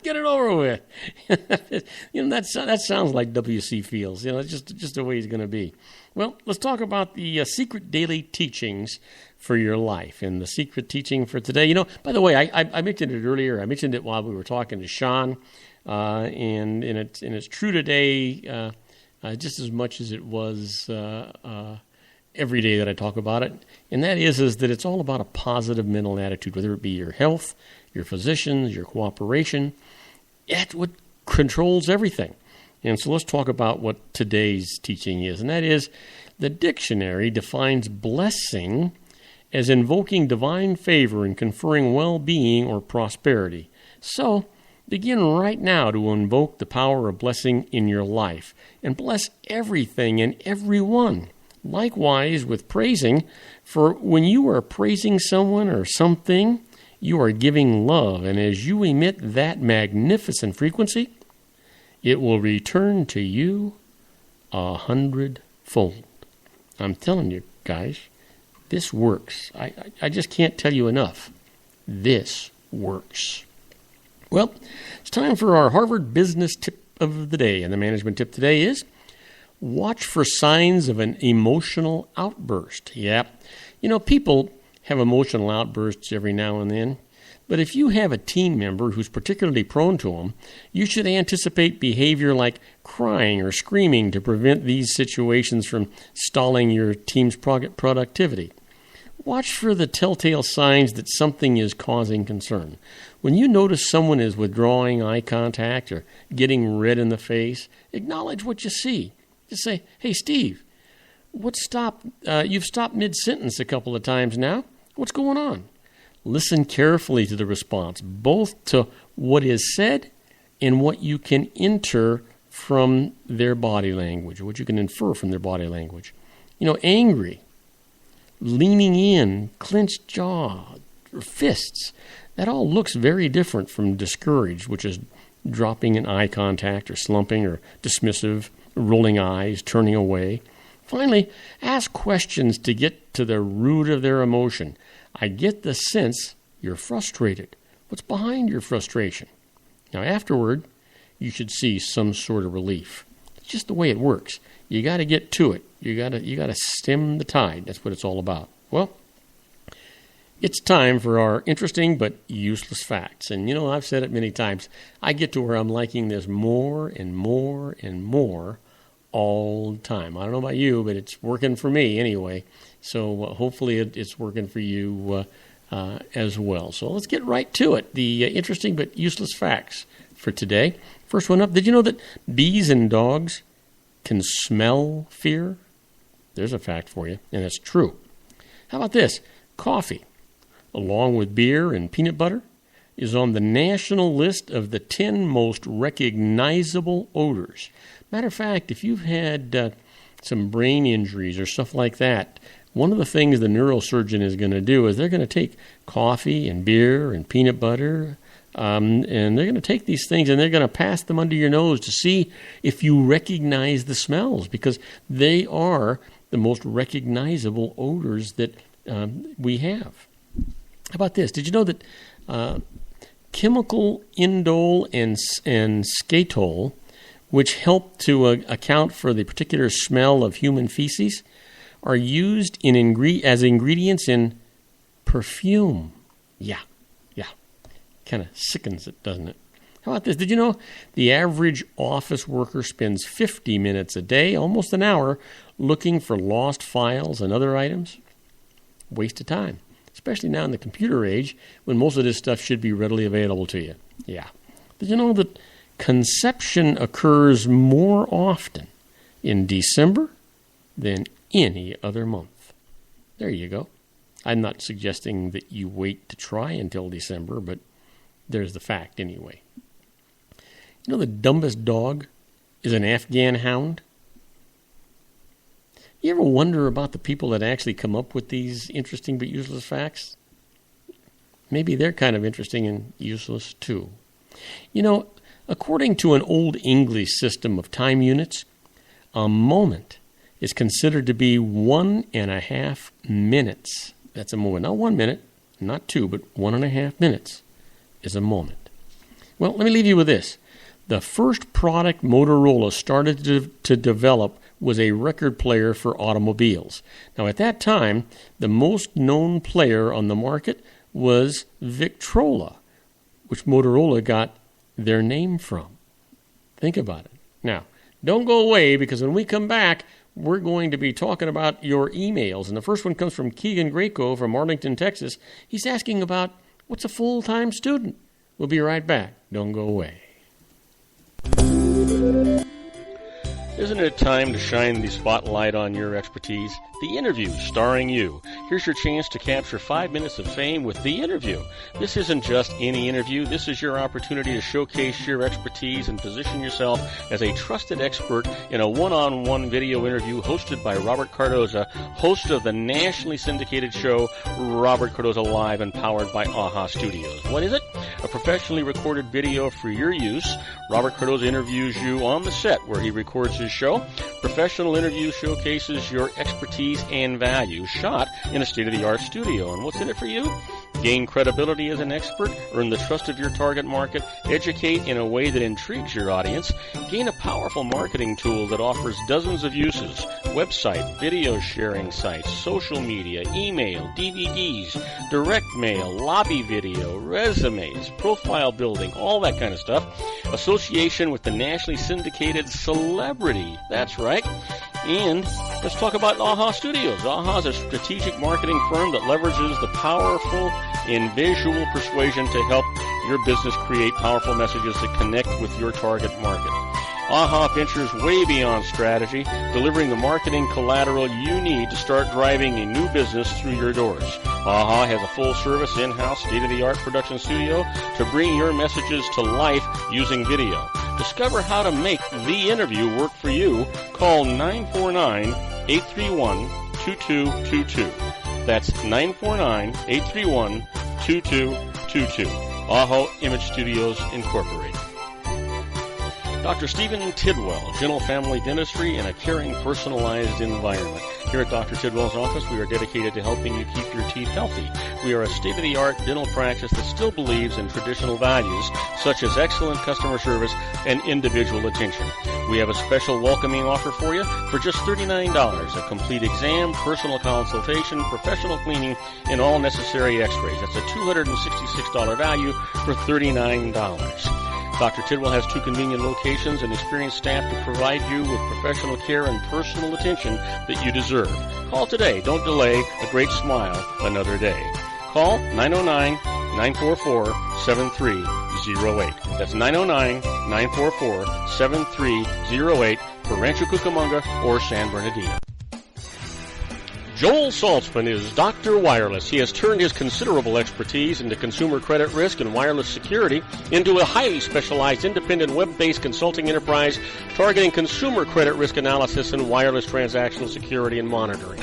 Get it over with. That sounds like W.C. Fields. It's just the way he's going to be. Well, let's talk about the secret daily teachings for your life. And the secret teaching for today, by the way, I mentioned it earlier. I mentioned it while we were talking to Sean, and it's true today just as much as it was every day that I talk about it. And that is that it's all about a positive mental attitude, whether it be your health, your physicians, your cooperation. That's what controls everything. And so let's talk about what today's teaching is. And that is, the dictionary defines blessing as invoking divine favor and conferring well-being or prosperity. So begin right now to invoke the power of blessing in your life and bless everything and everyone. Likewise with praising, for when you are praising someone or something, you are giving love. And as you emit that magnificent frequency, it will return to you 100-fold. I'm telling you, guys, this works. I just can't tell you enough. This works. Well, it's time for our Harvard Business Tip of the day. And the management tip today is, watch for signs of an emotional outburst. Yeah, people have emotional outbursts every now and then. But if you have a team member who's particularly prone to them, you should anticipate behavior like crying or screaming to prevent these situations from stalling your team's productivity. Watch for the telltale signs that something is causing concern. When you notice someone is withdrawing eye contact or getting red in the face, acknowledge what you see. Just say, "Hey, Steve, you've stopped mid-sentence a couple of times now. What's going on?" Listen carefully to the response, both to what is said and what you can infer from their body language, what you can infer from their body language. Angry, leaning in, clenched jaw, or fists, that all looks very different from discouraged, which is dropping in eye contact or slumping or dismissive, rolling eyes, turning away. Finally, ask questions to get to the root of their emotion. I get the sense you're frustrated. What's behind your frustration? Now, afterward, you should see some sort of relief. It's just the way it works. You got to get to it. You got to stem the tide. That's what it's all about. Well, it's time for our interesting but useless facts. And, I've said it many times. I get to where I'm liking this more and more and more all the time. I don't know about you, but it's working for me anyway. So hopefully it's working for you as well. So let's get right to it. The interesting but useless facts for today. First one up, did you know that bees and dogs can smell fear? There's a fact for you, and it's true. How about this? Coffee, along with beer and peanut butter, is on the national list of the 10 most recognizable odors. Matter of fact, if you've had some brain injuries or stuff like that, one of the things the neurosurgeon is going to do is they're going to take coffee and beer and peanut butter, and they're going to take these things and they're going to pass them under your nose to see if you recognize the smells, because they are the most recognizable odors that we have. How about this? Did you know that chemical indole and skatole, which help to account for the particular smell of human feces, are used as ingredients in perfume? Yeah. Kind of sickens it, doesn't it? How about this? Did you know the average office worker spends 50 minutes a day, almost an hour, looking for lost files and other items? Waste of time, especially now in the computer age when most of this stuff should be readily available to you. Yeah. Did you know that conception occurs more often in December than any other month? There you go. I'm not suggesting that you wait to try until December, but there's the fact anyway. You know the dumbest dog is an Afghan hound? You ever wonder about the people that actually come up with these interesting but useless facts? Maybe they're kind of interesting and useless too. According to an Old English system of time units, a moment is considered to be 1.5 minutes. That's a moment. Not 1 minute, not 2, but 1.5 minutes is a moment. Well, let me leave you with this. The first product Motorola started to develop was a record player for automobiles. Now, at that time, the most known player on the market was Victrola, which Motorola got their name from. Think about it. Now, don't go away, because when we come back, we're going to be talking about your emails. And the first one comes from Keegan Greco from Arlington, Texas. He's asking about what's a full-time student. We'll be right back. Don't go away. Isn't it time to shine the spotlight on your expertise? The Interview, starring you. Here's your chance to capture 5 minutes of fame with The Interview. This isn't just any interview. This is your opportunity to showcase your expertise and position yourself as a trusted expert in a one-on-one video interview hosted by Robert Cardoza, host of the nationally syndicated show Robert Cardoza Live, and powered by AHA Studios. What is it? A professionally recorded video for your use. Robert Cardoza interviews you on the set where he records his show. Professional interview showcases your expertise and value, shot in a state-of-the-art studio. And what's in it for you? Gain credibility as an expert, earn the trust of your target market, educate in a way that intrigues your audience, gain a powerful marketing tool that offers dozens of uses: website, video sharing sites, social media, email, DVDs, direct mail, lobby video, resumes, profile building, all that kind of stuff. Association with the nationally syndicated celebrity. That's right. And let's talk about AHA Studios. AHA is a strategic marketing firm that leverages the powerful in visual persuasion to help your business create powerful messages that connect with your target market. AHA ventures way beyond strategy, delivering the marketing collateral you need to start driving a new business through your doors. AHA has a full-service, in-house, state-of-the-art production studio to bring your messages to life using video. Discover how to make The Interview work for you. Call 949-831-2222. That's 949-831-2222. AHA Image Studios, Incorporated. Dr. Stephen Tidwell, Gentle Family Dentistry in a caring, personalized environment. Here at Dr. Tidwell's office, we are dedicated to helping you keep your teeth healthy. We are a state-of-the-art dental practice that still believes in traditional values, such as excellent customer service and individual attention. We have a special welcoming offer for you for just $39, a complete exam, personal consultation, professional cleaning, and all necessary x-rays. That's a $266 value for $39. Dr. Tidwell has 2 convenient locations and experienced staff to provide you with professional care and personal attention that you deserve. Call today. Don't delay. A great smile another day. Call 909-944-7308. That's 909-944-7308 for Rancho Cucamonga or San Bernardino. Joel Saltzman is Dr. Wireless. He has turned his considerable expertise into consumer credit risk and wireless security into a highly specialized independent web-based consulting enterprise targeting consumer credit risk analysis and wireless transactional security and monitoring.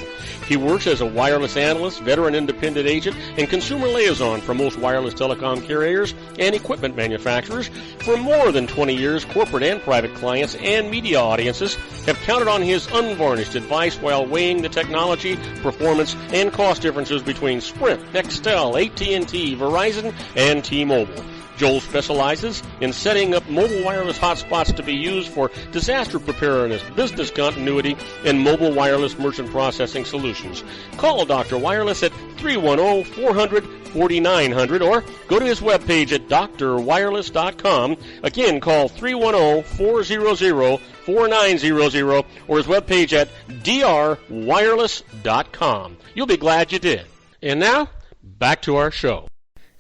He works as a wireless analyst, veteran independent agent, and consumer liaison for most wireless telecom carriers and equipment manufacturers. For more than 20 years, corporate and private clients and media audiences have counted on his unvarnished advice while weighing the technology, performance, and cost differences between Sprint, Nextel, AT&T, Verizon, and T-Mobile. Joel specializes in setting up mobile wireless hotspots to be used for disaster preparedness, business continuity, and mobile wireless merchant processing solutions. Call Dr. Wireless at 310-400-4900 or go to his webpage at drwireless.com. Again, call 310-400-4900 or his webpage at drwireless.com. You'll be glad you did. And now, back to our show.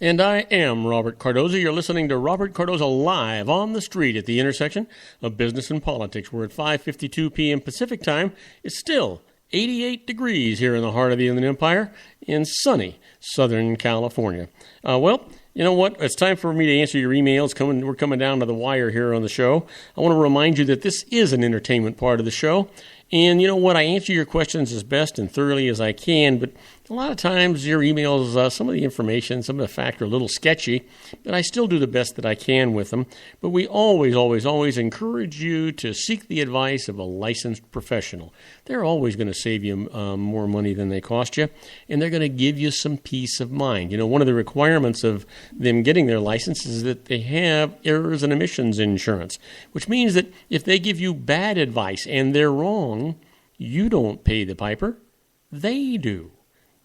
And I am Robert Cardoza. You're listening to Robert Cardoza Live on the street at the intersection of business and politics. We're at 5:52 p.m. Pacific time. It's still 88 degrees here in the heart of the Inland Empire in sunny Southern California. Well, you know what? It's time for me to answer your emails. We're coming down to the wire here on the show. I want to remind you that this is an entertainment part of the show, And you know what? I answer your questions as best and thoroughly as I can, but a lot of times your emails, some of the information, some of the facts are a little sketchy, but I still do the best that I can with them. But we always encourage you to seek the advice of a licensed professional. They're always going to save you more money than they cost you, and they're going to give you some peace of mind. You know, one of the requirements of them getting their license is that they have errors and omissions insurance, which means that if they give you bad advice and they're wrong, you don't pay the piper, they do.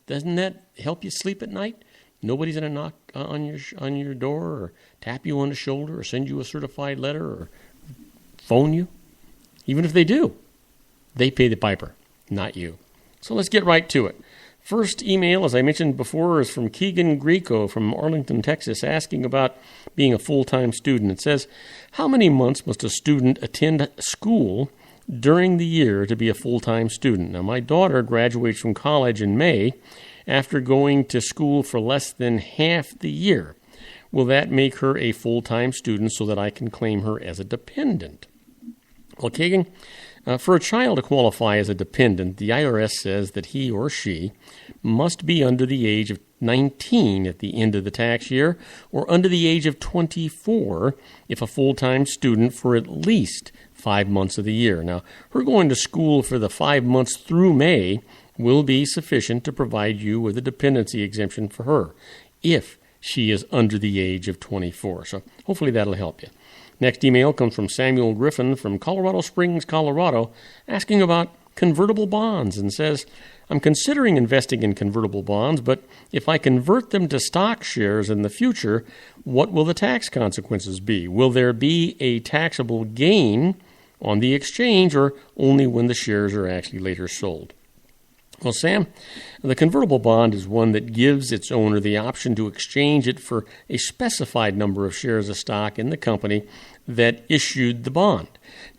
Doesn't that help you sleep at night? Nobody's going to knock on your door or tap you on the shoulder or send you a certified letter or phone you. Even if they do, they pay the piper, not you. So let's get right to it. First email, as I mentioned before, is from Keegan Greco from Arlington, Texas, asking about being a full-time student. It says, how many months must a student attend school during the year to be a full-time student? Now, my daughter graduates from college in May after going to school for less than half the year. Will that make her a full-time student so that I can claim her as a dependent? Well, Kagan, for a child to qualify as a dependent, the IRS says that he or she must be under the age of 19 at the end of the tax year or under the age of 24 if a full-time student for at least 5 months of the year. Now, her going to school for the 5 months through May will be sufficient to provide you with a dependency exemption for her if she is under the age of 24. So hopefully that'll help you. Next email comes from Samuel Griffin from Colorado Springs, Colorado, asking about convertible bonds and says, I'm considering investing in convertible bonds, but if I convert them to stock shares in the future, what will the tax consequences be? Will there be a taxable gain on the exchange or only when the shares are actually later sold? Well, Sam, the convertible bond is one that gives its owner the option to exchange it for a specified number of shares of stock in the company that issued the bond.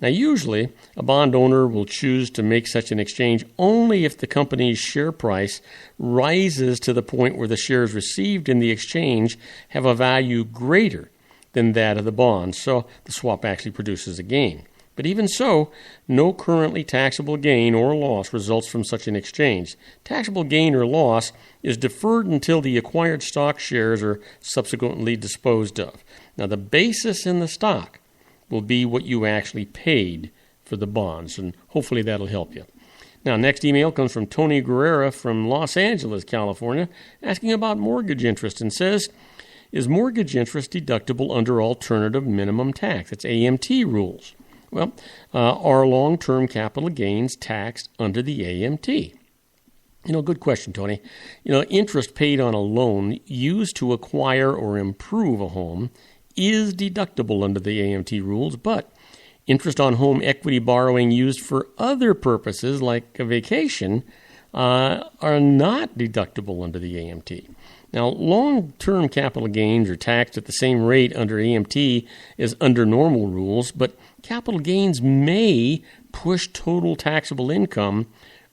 Now, usually, a bond owner will choose to make such an exchange only if the company's share price rises to the point where the shares received in the exchange have a value greater than that of the bond, so the swap actually produces a gain. But even so, no currently taxable gain or loss results from such an exchange. Taxable gain or loss is deferred until the acquired stock shares are subsequently disposed of. Now, the basis in the stock will be what you actually paid for the bonds, and hopefully that'll help you. Now, next email comes from Tony Guerrera from Los Angeles, California, asking about mortgage interest and says, is mortgage interest deductible under alternative minimum tax? It's AMT rules. Well, are long-term capital gains taxed under the AMT? You know, good question, Tony. You know, interest paid on a loan used to acquire or improve a home is deductible under the AMT rules, but interest on home equity borrowing used for other purposes, like a vacation, are not deductible under the AMT. Now, long-term capital gains are taxed at the same rate under AMT as under normal rules, but capital gains may push total taxable income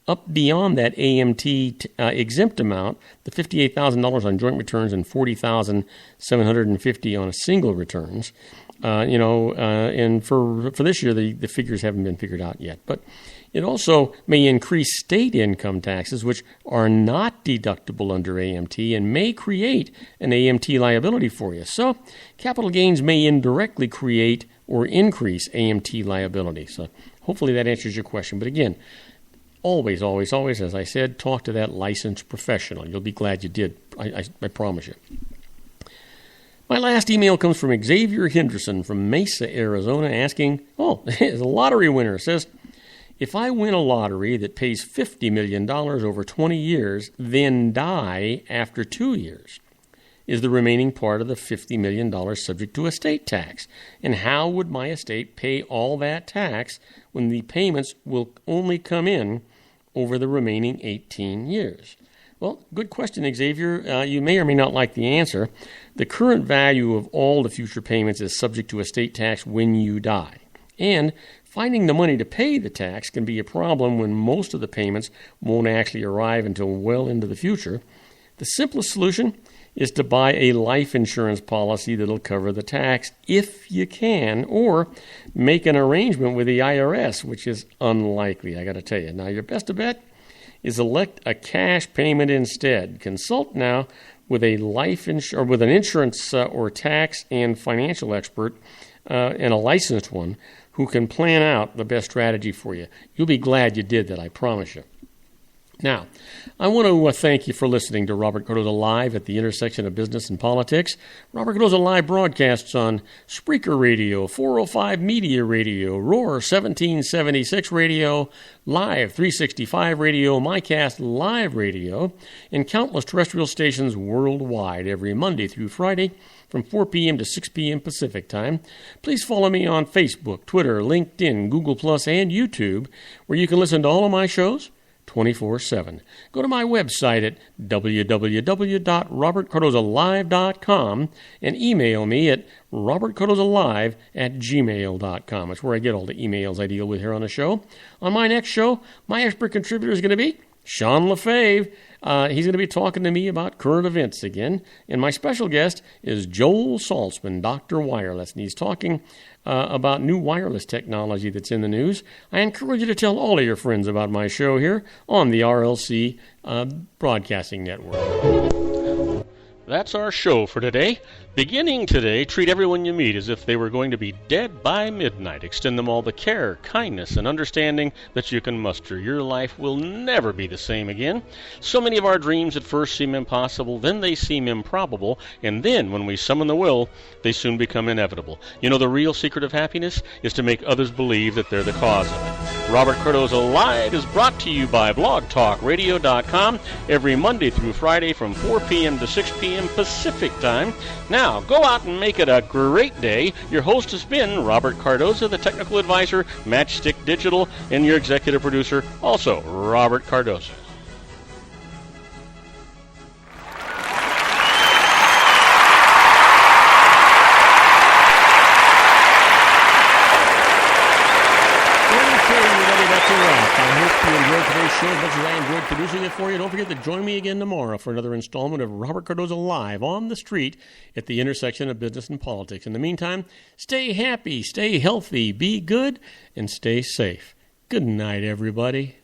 up beyond that AMT exempt amount, the $58,000 on joint returns and $40,750 on a single returns. And for this year, the figures haven't been figured out yet. But it also may increase state income taxes, which are not deductible under AMT and may create an AMT liability for you. So capital gains may indirectly create or increase AMT liability. So hopefully that answers your question. But again, always, as I said, talk to that licensed professional. You'll be glad you did. I promise you. My last email comes from Xavier Henderson from Mesa, Arizona, asking, is a lottery winner. Says, if I win a lottery that pays $50 million over 20 years, then die after 2 years, is the remaining part of the $50 million subject to estate tax? And how would my estate pay all that tax when the payments will only come in over the remaining 18 years? Well, good question, Xavier. You may or may not like the answer. The current value of all the future payments is subject to estate tax when you die. And finding the money to pay the tax can be a problem when most of the payments won't actually arrive until well into the future. The simplest solution is to buy a life insurance policy that'll cover the tax if you can, or make an arrangement with the IRS, which is unlikely, I got to tell you. Now, your best bet is elect a cash payment instead. Consult now with a with an insurance or tax and financial expert and a licensed one who can plan out the best strategy for you. You'll be glad you did that, I promise you. Now, I want to thank you for listening to Robert Cardoza Live at the intersection of business and politics. Robert Cardoza Live broadcasts on Spreaker Radio, 405 Media Radio, Roar 1776 Radio, Live 365 Radio, MyCast Live Radio, and countless terrestrial stations worldwide every Monday through Friday from 4 p.m. to 6 p.m. Pacific Time. Please follow me on Facebook, Twitter, LinkedIn, Google+, and YouTube, where you can listen to all of my shows 24/7. Go to my website at www.robertcardozalive.com and email me at robertcardozalive@gmail.com. It's where I get all the emails I deal with here on the show. On my next show, my expert contributor is going to be Sean LaFave. He's going to be talking to me about current events again. And my special guest is Joel Saltzman, Dr. Wireless, and he's talking about new wireless technology that's in the news. I encourage you to tell all of your friends about my show here on the RLC Broadcasting Network. That's our show for today. Beginning today, treat everyone you meet as if they were going to be dead by midnight. Extend them all the care, kindness, and understanding that you can muster. Your life will never be the same again. So many of our dreams at first seem impossible, then they seem improbable, and then when we summon the will, they soon become inevitable. You know, the real secret of happiness is to make others believe that they're the cause of it. Robert Cardoza Live is brought to you by blogtalkradio.com every Monday through Friday from 4 p.m. to 6 p.m. Pacific Time. Now, go out and make it a great day. Your host has been Robert Cardoza, the technical advisor, Matchstick Digital, and your executive producer, also Robert Cardoza. Show as much as I enjoyed producing it for you. Don't forget to join me again tomorrow for another installment of Robert Cardoza Live on the street at the intersection of business and politics. In the meantime, stay happy, stay healthy, be good, and stay safe. Good night, everybody.